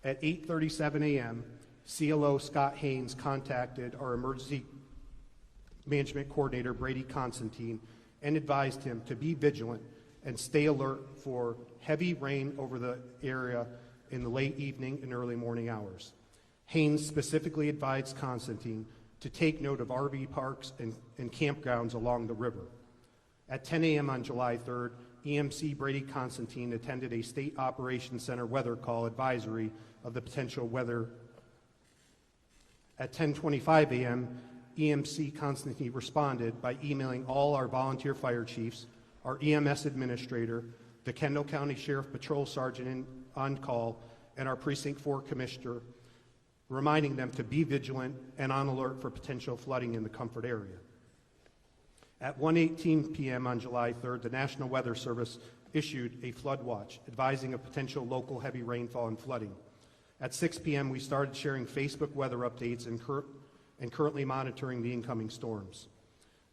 At 8:37 a.m., CLO Scott Haynes contacted our emergency management coordinator, Brady Constantine, and advised him to be vigilant and stay alert for heavy rain over the area in the late evening and early morning hours. Haynes specifically advised Constantine to take note of RV parks and campgrounds along the river. At 10 a.m. on July 3rd, EMC Brady Constantine attended a State Operations Center weather call advisory of the potential weather. At 10:25 a.m., EMC Constantine responded by emailing all our volunteer fire chiefs, our EMS administrator, the Kendall County Sheriff Patrol Sergeant on call, and our Precinct 4 Commissioner, reminding them to be vigilant and on alert for potential flooding in the Comfort area. At 1:18 p.m. on July 3rd, the National Weather Service issued a flood watch, advising of potential local heavy rainfall and flooding. At 6 p.m., we started sharing Facebook weather updates and currently monitoring the incoming storms.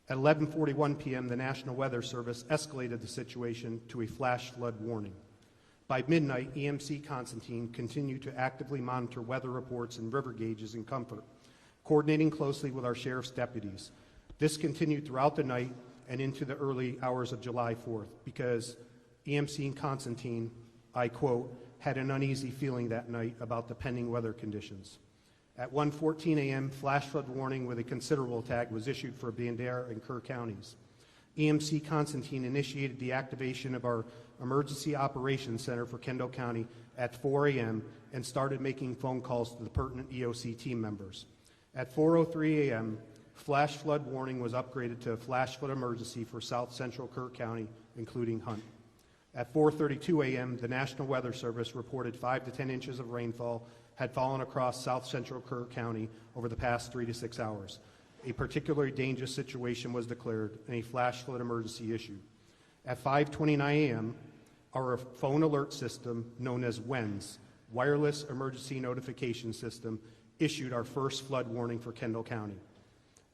At 11:41 p.m., the National Weather Service escalated the situation to a flash flood warning. By midnight, EMC Constantine continued to actively monitor weather reports and river gauges in Comfort, coordinating closely with our sheriff's deputies. This continued throughout the night and into the early hours of July 4th because EMC Constantine, I quote, had an uneasy feeling that night about the pending weather conditions. At 1:14 a.m., flash flood warning with a considerable tag was issued for Bandera and Kerr counties. EMC Constantine initiated the activation of our Emergency Operations Center for Kendall County at 4 a.m. and started making phone calls to the pertinent EOC team members. At 4:03 a.m., flash flood warning was upgraded to a flash flood emergency for South Central Kerr County, including Hunt. At 4:32 a.m., the National Weather Service reported 5 to 10 inches of rainfall had fallen across South Central Kerr County over the past 3 to 6 hours. A particularly dangerous situation was declared and a flash flood emergency issued. At 5:29 a.m., our phone alert system, known as WENS, Wireless Emergency Notification System, issued our first flood warning for Kendall County.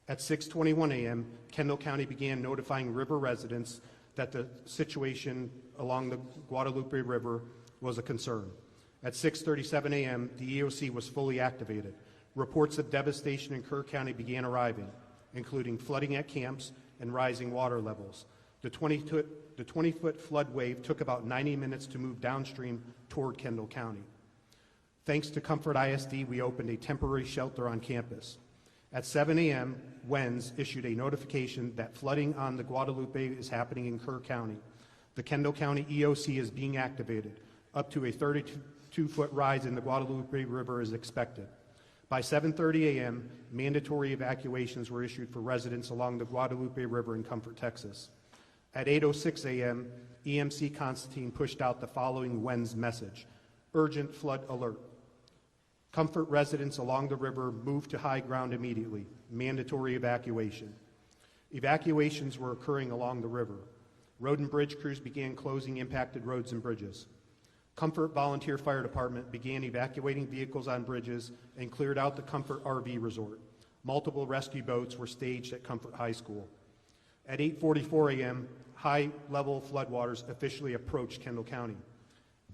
At 6:21 a.m., Kendall County began notifying river residents that the situation along the Guadalupe River was a concern. At 6:37 a.m., the EOC was fully activated. Reports of devastation in Kerr County began arriving, including flooding at camps and rising water levels. The 20-foot flood wave took about 90 minutes to move downstream toward Kendall County. Thanks to Comfort ISD, we opened a temporary shelter on campus. At 7 a.m., WENS issued a notification that flooding on the Guadalupe is happening in Kerr County. The Kendall County EOC is being activated. Up to a 32-foot rise in the Guadalupe River is expected. By 7:30 a.m., mandatory evacuations were issued for residents along the Guadalupe River in Comfort, Texas. At 8:06 a.m., EMC Constantine pushed out the following WENS message: urgent flood alert. Comfort residents along the river moved to high ground immediately. Mandatory evacuation. Evacuations were occurring along the river. Road and bridge crews began closing impacted roads and bridges. Comfort Volunteer Fire Department began evacuating vehicles on bridges and cleared out the Comfort RV Resort. Multiple rescue boats were staged at Comfort High School. At 8:44 a.m., high-level floodwaters officially approached Kendall County.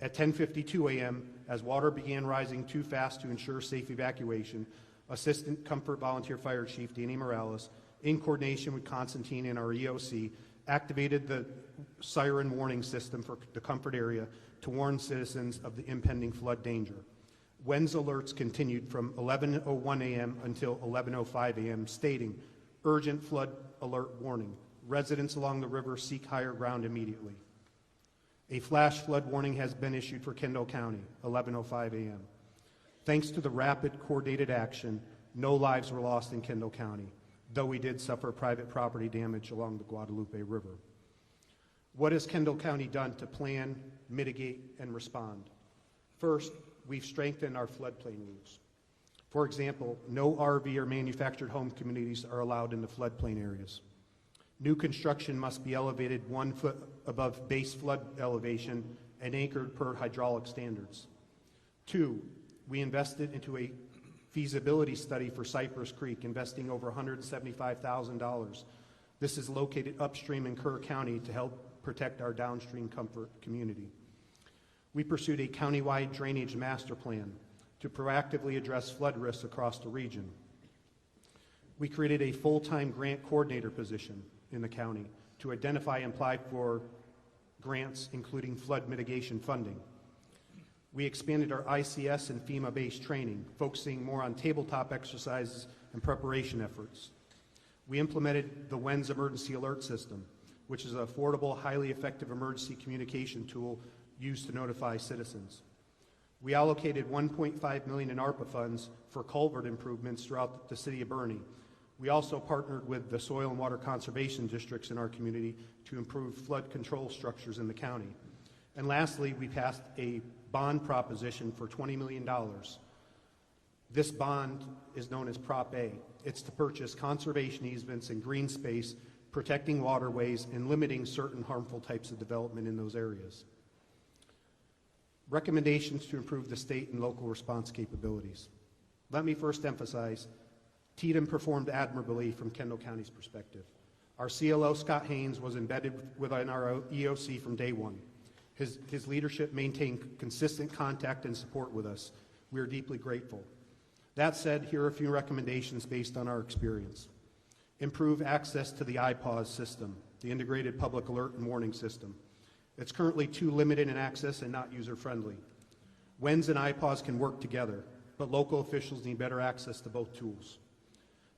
At 10:52 a.m., as water began rising too fast to ensure safe evacuation, Assistant Comfort Volunteer Fire Chief Danny Morales, in coordination with Constantine and our EOC, activated the siren warning system for the Comfort area to warn citizens of the impending flood danger. WENS alerts continued from 11:01 a.m. until 11:05 a.m., stating, urgent flood alert warning. Residents along the river seek higher ground immediately. A flash flood warning has been issued for Kendall County, 11:05 a.m. Thanks to the rapid, coordinated action, no lives were lost in Kendall County, though we did suffer private property damage along the Guadalupe River. What has Kendall County done to plan, mitigate, and respond? First, we've strengthened our floodplain rules. For example, no RV or manufactured home communities are allowed in the floodplain areas. New construction must be elevated 1 foot above base flood elevation and anchored per hydraulic standards. 2, we invested into a feasibility study for Cypress Creek, investing over $175,000. This is located upstream in Kerr County to help protect our downstream Comfort community. We pursued a countywide drainage master plan to proactively address flood risks across the region. We created a full-time grant coordinator position in the county to identify and apply for grants, including flood mitigation funding. We expanded our ICS and FEMA-based training, focusing more on tabletop exercises and preparation efforts. We implemented the WENS emergency alert system, which is an affordable, highly effective emergency communication tool used to notify citizens. We allocated $1.5 million in ARPA funds for culvert improvements throughout the city of Bernie. We also partnered with the soil and water conservation districts in our community to improve flood control structures in the county. And lastly, we passed a bond proposition for $20 million. This bond is known as Prop A. It's to purchase conservation easements and green space, protecting waterways and limiting certain harmful types of development in those areas. Recommendations to improve the state and local response capabilities. Let me first emphasize, TDM performed admirably from Kendall County's perspective. Our CLO, Scott Haynes, was embedded within our EOC from day one. His leadership maintained consistent contact and support with us. We are deeply grateful. That said, here are a few recommendations based on our experience. Improve access to the IPAWS system, the Integrated Public Alert and Warning System. It's currently too limited in access and not user-friendly. WENS and IPAWS can work together, but local officials need better access to both tools.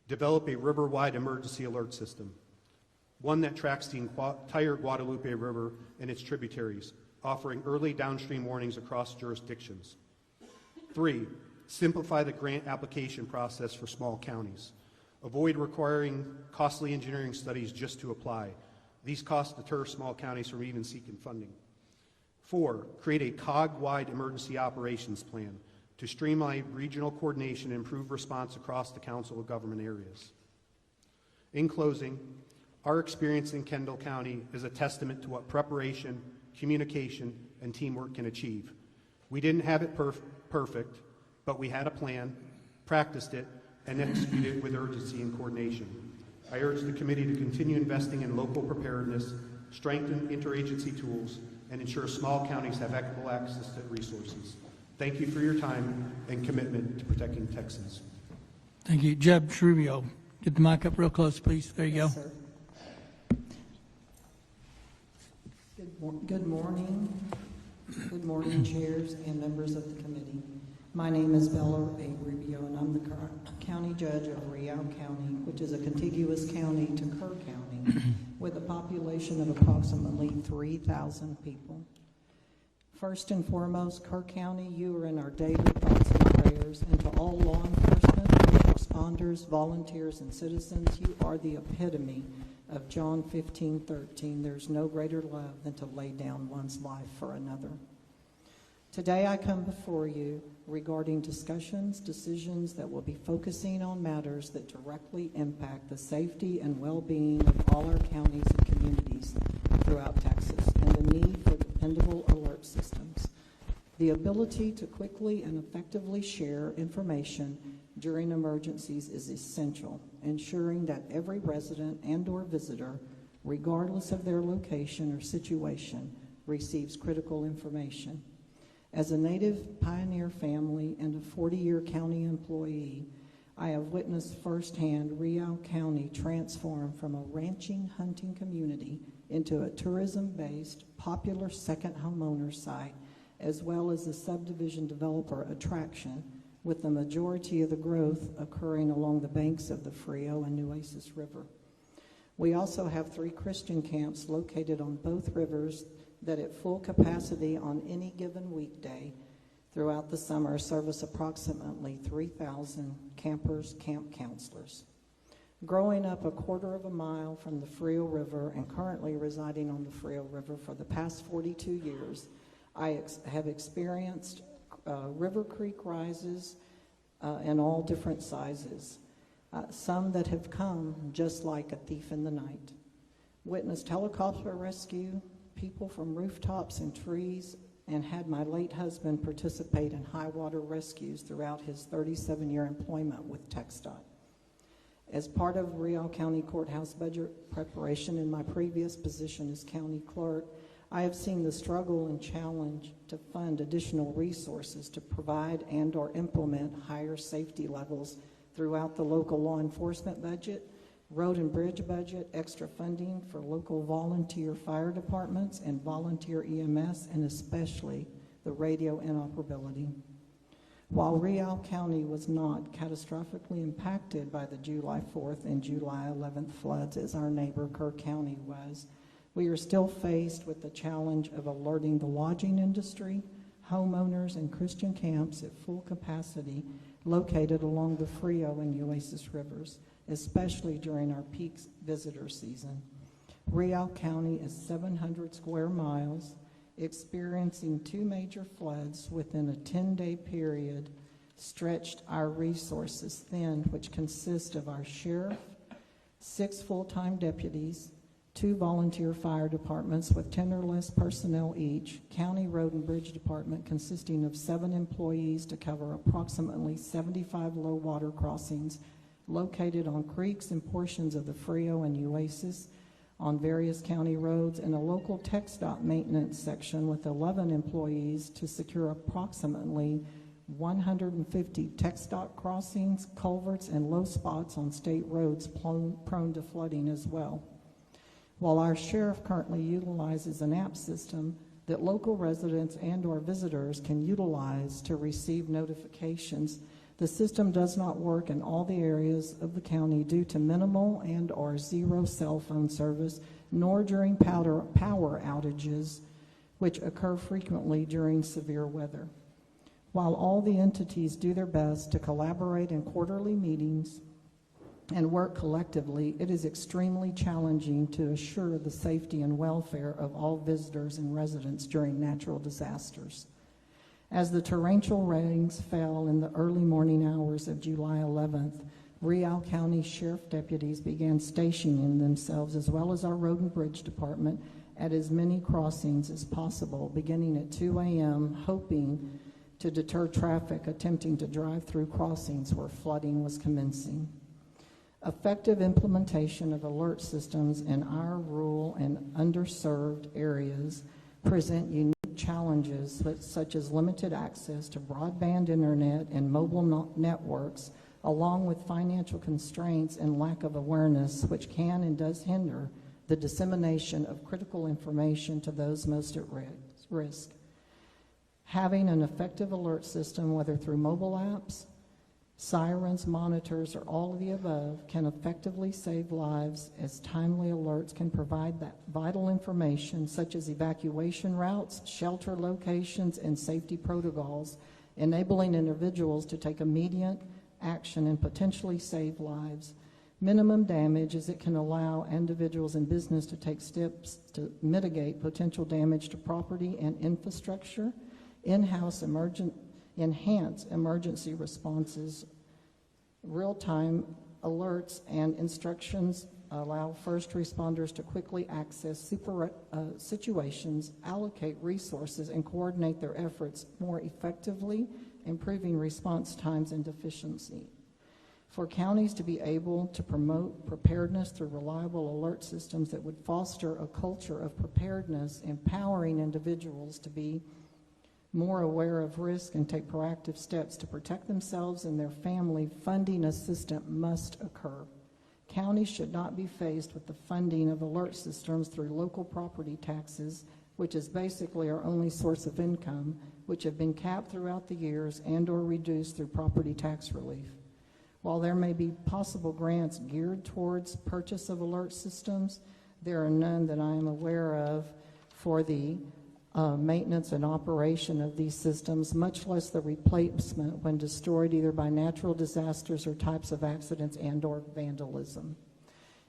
Develop a river-wide emergency alert system, one that tracks the entire Guadalupe River and its tributaries, offering early downstream warnings across jurisdictions. 3, simplify the grant application process for small counties. Avoid requiring costly engineering studies just to apply. These costs deter small counties from even seeking funding. 4, create a COG-wide emergency operations plan to streamline regional coordination and improve response across the Council of Government areas. In closing, our experience in Kendall County is a testament to what preparation, communication, and teamwork can achieve. We didn't have it perfect, but we had a plan, practiced it, and executed it with urgency and coordination. I urge the committee to continue investing in local preparedness, strengthen interagency tools, and ensure small counties have equitable access to resources. Thank you for your time and commitment to protecting Texans. Thank you. Jeb Shrubio, get the mic up real close, please. There you go. Yes, sir. Good morning. Good morning, chairs and members of the committee. My name is Bella A. Rubio, and I'm the county judge of Real County, which is a contiguous county to Kerr County, with a population of approximately 3,000 people. First and foremost, Kerr County, you are in our daily thoughts and prayers, and to all law enforcement, first responders, volunteers, and citizens, you are the epitome of John 15:13. There's no greater love than to lay down one's life for another. Today I come before you regarding discussions, decisions that will be focusing on matters that directly impact the safety and well-being of all our counties and communities throughout Texas, and the need for dependable alert systems. The ability to quickly and effectively share information during emergencies is essential, ensuring that every resident and/or visitor, regardless of their location or situation, receives critical information. As a native pioneer family and a 40-year county employee, I have witnessed firsthand Real County transform from a ranching hunting community into a tourism-based, popular second homeowner site, as well as a subdivision developer attraction, with the majority of the growth occurring along the banks of the Frio and Nueces River. We also have 3 Christian camps located on both rivers that at full capacity on any given weekday throughout the summer service approximately 3,000 campers, camp counselors. Growing up a quarter of a mile from the Frio River and currently residing on the Frio River for the past 42 years, I have experienced river creek rises in all different sizes, some that have come just like a thief in the night. Witnessed helicopter rescue, people from rooftops and trees, and had my late husband participate in high water rescues throughout his 37-year employment with TxDOT. As part of Real County Courthouse budget preparation in my previous position as county clerk, I have seen the struggle and challenge to fund additional resources to provide and/or implement higher safety levels throughout the local law enforcement budget, road and bridge budget, extra funding for local volunteer fire departments and volunteer EMS, and especially the radio interoperability. While Real County was not catastrophically impacted by the July 4th and July 11th floods as our neighbor Kerr County was, we are still faced with the challenge of alerting the lodging industry, homeowners, and Christian camps at full capacity located along the Frio and Nueces rivers, especially during our peak visitor season. Real County is 700 square miles, experiencing 2 major floods within a 10-day period stretched our resources thin, which consist of our sheriff, 6 full-time deputies, 2 volunteer fire departments with 10 or less personnel each, county road and bridge department consisting of 7 employees to cover approximately 75 low water crossings located on creeks and portions of the Frio and Nueces on various county roads, and a local TxDOT maintenance section with 11 employees to secure approximately 150 TxDOT crossings, culverts, and low spots on state roads prone to flooding as well. While our sheriff currently utilizes an app system that local residents and/or visitors can utilize to receive notifications, the system does not work in all the areas of the county due to minimal and/or zero cell phone service, nor during power outages, which occur frequently during severe weather. While all the entities do their best to collaborate in quarterly meetings and work collectively, it is extremely challenging to assure the safety and welfare of all visitors and residents during natural disasters. As the torrential rains fell in the early morning hours of July 11th, Real County Sheriff deputies began stationing themselves, as well as our Road and Bridge Department, at as many crossings as possible, beginning at 2 a.m., hoping to deter traffic attempting to drive through crossings where flooding was commencing. Effective implementation of alert systems in our rural and underserved areas present unique challenges such as limited access to broadband internet and mobile networks, along with financial constraints and lack of awareness, which can and does hinder the dissemination of critical information to those most at risk. Having an effective alert system, whether through mobile apps, sirens, monitors, or all of the above, can effectively save lives, as timely alerts can provide that vital information such as evacuation routes, shelter locations, and safety protocols, enabling individuals to take immediate action and potentially save lives. Minimum damage, as it can allow individuals and business to take steps to mitigate potential damage to property and infrastructure. Enhance emergency responses, real-time alerts and instructions allow first responders to quickly access situations, allocate resources, and coordinate their efforts more effectively, improving response times and efficiency. For counties to be able to promote preparedness through reliable alert systems that would foster a culture of preparedness, empowering individuals to be more aware of risk and take proactive steps to protect themselves and their family, funding assistance must occur. Counties should not be faced with the funding of alert systems through local property taxes, which is basically our only source of income, which have been capped throughout the years and or reduced through property tax relief. While there may be possible grants geared towards purchase of alert systems, there are none that I am aware of for the maintenance and operation of these systems, much less the replacement when destroyed either by natural disasters or types of accidents and or vandalism.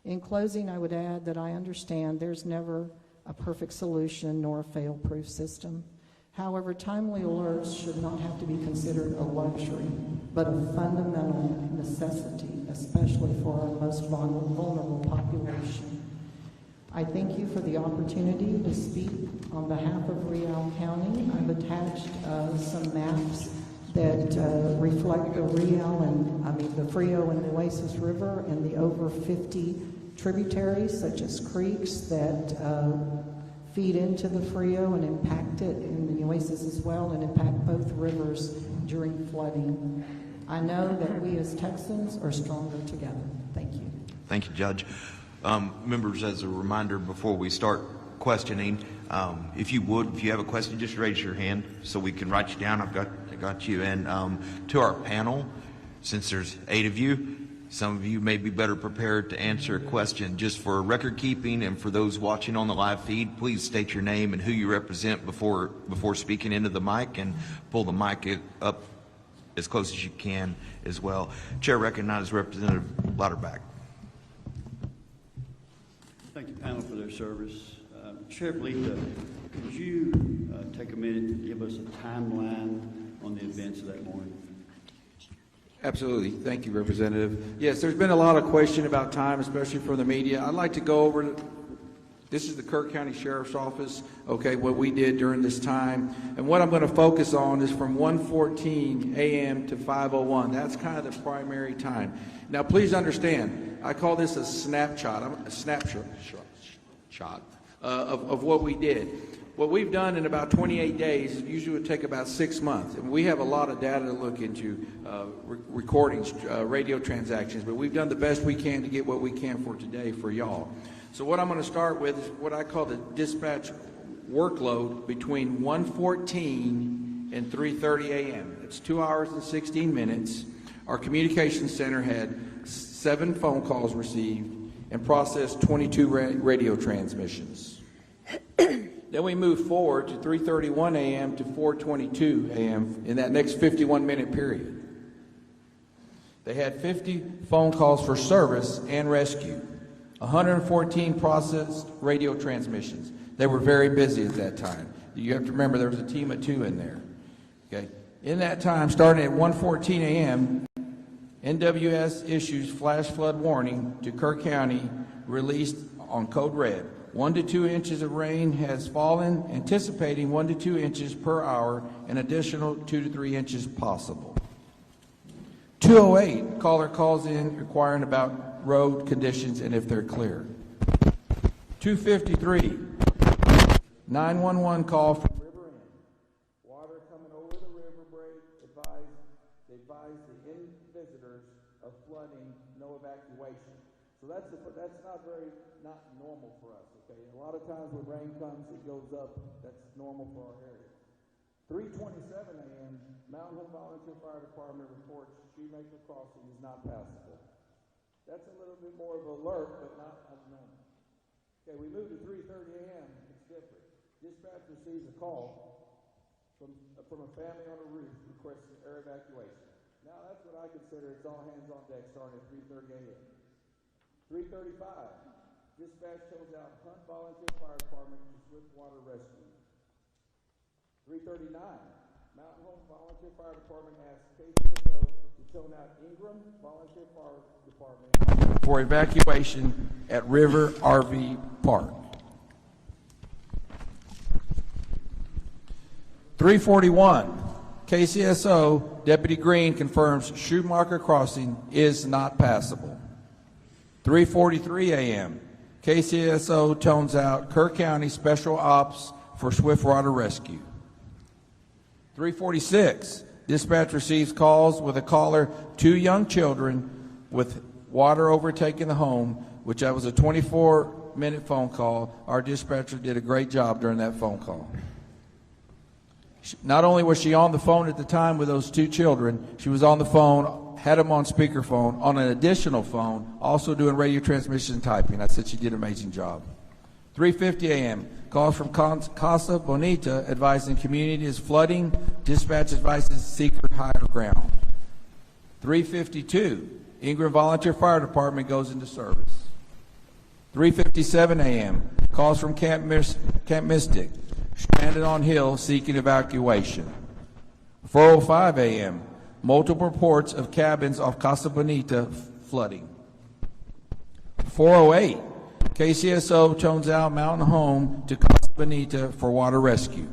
In closing, I would add that I understand there's never a perfect solution nor a fail-proof system. However, timely alerts should not have to be considered a luxury, but a fundamental necessity, especially for our most vulnerable population. I thank you for the opportunity to speak on behalf of Real County. I've attached some maps that reflect the the Frio and Nueces River and the over 50 tributaries, such as creeks that feed into the Frio and impact it, and the Nueces as well, and impact both rivers during flooding. I know that we as Texans are stronger together. Thank you. Thank you, Judge. Members, as a reminder before we start questioning, if you have a question, just raise your hand so we can write you down. I got you. And to our panel, since there's 8 of you, some of you may be better prepared to answer a question. Just for record keeping and for those watching on the live feed, please state your name and who you represent before speaking into the mic, and pull the mic up as close as you can as well. Chair recognizes Representative Lauterbach. Thank you, panel, for their service. Chair Blita, could you take a minute to give us a timeline on the events of that morning? Absolutely. Thank you, Representative. Yes, there's been a lot of question about time, especially from the media. I'd like to go over, this is the Kerr County Sheriff's Office, okay, what we did during this time. And what I'm going to focus on is from 1:14 a.m. to 5:01. That's kind of the primary time. Now, please understand, I call this a snapshot of what we did. What we've done in about 28 days usually would take about 6 months. And we have a lot of data to look into, recordings, radio transactions, but we've done the best we can to get what we can for today for y'all. So what I'm going to start with is what I call the dispatch workload between 1:14 and 3:30 a.m. It's 2 hours and 16 minutes. Our communications center had 7 phone calls received and processed 22 radio transmissions. Then we moved forward to 3:31 a.m. to 4:22 a.m. in that next 51-minute period. They had 50 phone calls for service and rescue, 114 processed radio transmissions. They were very busy at that time. You have to remember there was a team of 2 in there. Okay. In that time, starting at 1:14 a.m., NWS issues flash flood warning to Kerr County, released on code red. 1 to 2 inches of rain has fallen, anticipating 1 to 2 inches per hour, an additional 2 to 3 inches possible. 2:08, caller calls in inquiring about road conditions and if they're clear. 2:53, 911 call from River End. Water coming over the river break, advise the visitors of flooding, no evacuation. So that's not normal for us, okay? A lot of times when rain comes, it goes up. That's normal for our area. 3:27 a.m., Mountain Home Volunteer Fire Department reports Shoemaker Crossing is not passable. That's a little bit more of an alert, but not abnormal. Okay, we move to 3:30 a.m. It's different. Dispatch receives a call from a family on a roof requesting air evacuation. Now that's what I consider it's all hands on deck starting at 3:30 a.m. 3:35, dispatch shows out Hunt Volunteer Fire Department to swift water rescue. 3:39, Mountain Home Volunteer Fire Department asks KCSO to tone out Ingram Volunteer Fire Department for evacuation at River RV Park. 341, KCSO Deputy Green confirms Schumacher Crossing is not passable. 3:43 a.m., KCSO tones out Kerr County Special Ops for Swiftwater Rescue. 3:46, dispatch receives calls with a caller, 2 young children with water overtaking the home, which that was a 24-minute phone call. Our dispatcher did a great job during that phone call. Not only was she on the phone at the time with those 2 children, she was on the phone, had them on speakerphone, on an additional phone, also doing radio transmission and typing. I said she did an amazing job. 3:50 a.m., calls from Casa Bonita advising community is flooding. Dispatch advises seek for higher ground. 3:52, Ingram Volunteer Fire Department goes into service. 3:57 a.m., calls from Camp Mystic, stranded on hill seeking evacuation. 4:05 a.m., multiple reports of cabins off Casa Bonita flooding. 4:08, KCSO tones out Mountain Home to Casa Bonita for water rescue.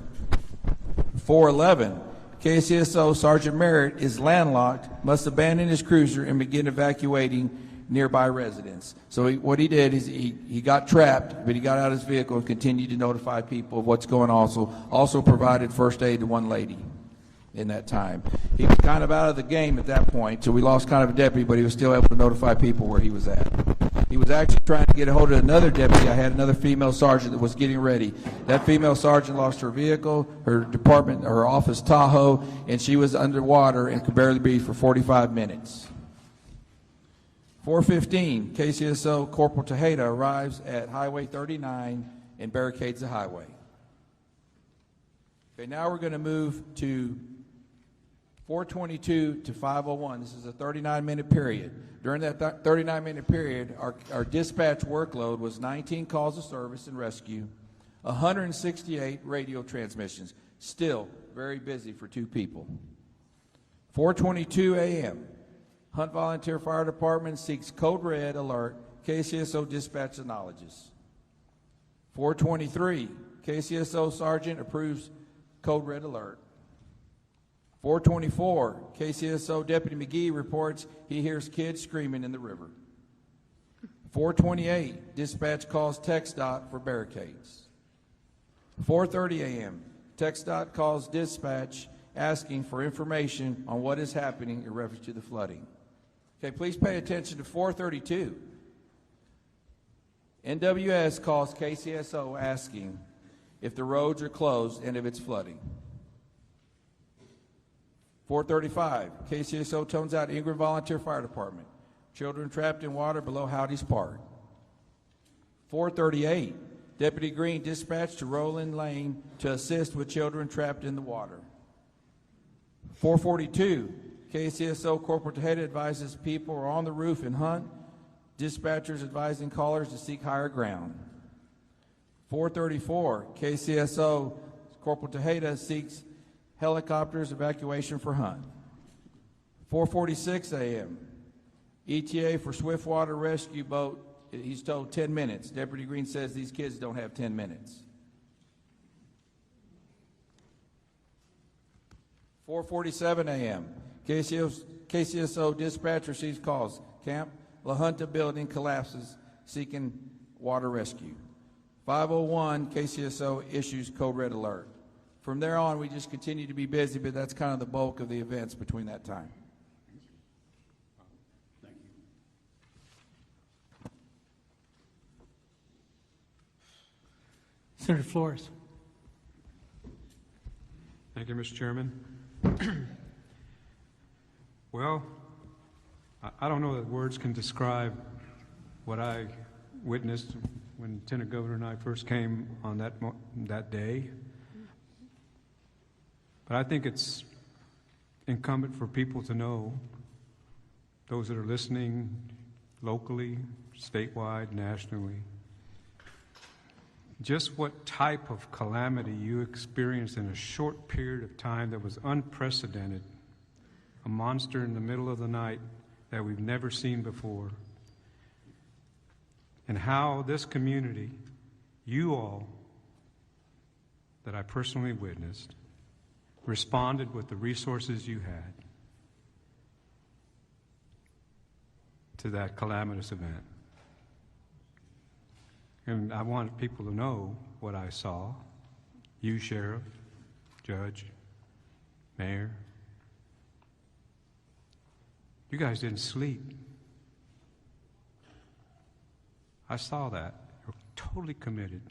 4:11, KCSO Sergeant Merritt is landlocked, must abandon his cruiser and begin evacuating nearby residents. So what he did is he got trapped, but he got out of his vehicle and continued to notify people of what's going on. Also provided first aid to one lady in that time. He was kind of out of the game at that point, so we lost kind of a deputy, but he was still able to notify people where he was at. He was actually trying to get a hold of another deputy. I had another female sergeant that was getting ready. That female sergeant lost her vehicle, her department, her office Tahoe, and she was underwater and could barely breathe for 45 minutes. 4:15, KCSO Corporal Tejeda arrives at Highway 39 and barricades the highway. Okay, now we're going to move to 4:22 to 5:01. This is a 39-minute period. During that 39-minute period, our dispatch workload was 19 calls of service and rescue, 168 radio transmissions. Still very busy for 2 people. 4:22 a.m., Hunt Volunteer Fire Department seeks code red alert. KCSO dispatch acknowledges. 4:23, KCSO Sergeant approves code red alert. 4:24, KCSO Deputy McGee reports he hears kids screaming in the river. 4:28, dispatch calls TxDOT for barricades. 4:30 a.m., TxDOT calls dispatch asking for information on what is happening in reference to the flooding. Okay, please pay attention to 4:32. NWS calls KCSO asking if the roads are closed and if it's flooding. 4:35, KCSO tones out Ingram Volunteer Fire Department. Children trapped in water below Howdy's Park. 4:38, Deputy Green dispatched to Roland Lane to assist with children trapped in the water. 4:42, KCSO Corporal Tejeda advises people are on the roof in Hunt. Dispatchers advising callers to seek higher ground. 4:34, KCSO Corporal Tejeda seeks helicopters evacuation for Hunt. 4:46 a.m., ETA for Swiftwater rescue boat. He's told 10 minutes. Deputy Green says these kids don't have 10 minutes. 4:47 a.m., KCSO dispatch receives calls. Camp La Junta building collapses, seeking water rescue. 5:01, KCSO issues code red alert. From there on, we just continue to be busy, but that's kind of the bulk of the events between that time. Thank you. Senator Flores. Thank you, Mr. Chairman. Well, I don't know that words can describe what I witnessed when Lieutenant Governor and I first came on that day. But I think it's incumbent for people to know, those that are listening locally, statewide, nationally, just what type of calamity you experienced in a short period of time that was unprecedented, a monster in the middle of the night that we've never seen before, and how this community, you all that I personally witnessed, responded with the resources you had to that calamitous event. And I want people to know what I saw. You, Sheriff, Judge, Mayor. You guys didn't sleep. I saw that. You're totally committed.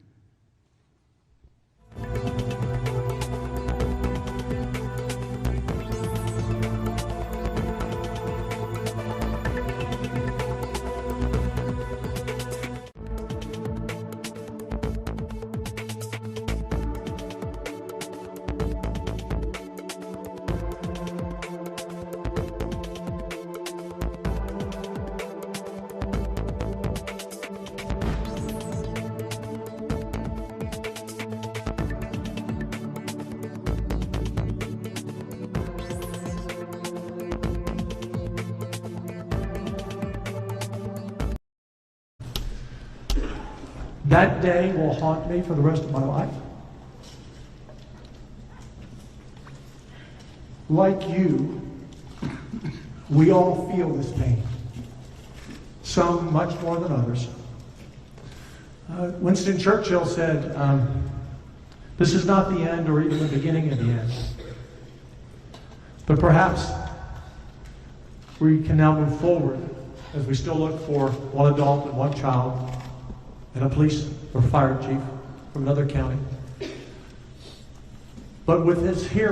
That day will haunt me for the rest of my life. Like you, we all feel this pain. Some much more than others. Winston Churchill said, this is not the end or even the beginning of the end. But perhaps we can now move forward as we still look for one adult and one child and a police or fire chief from another county. But with his hearing,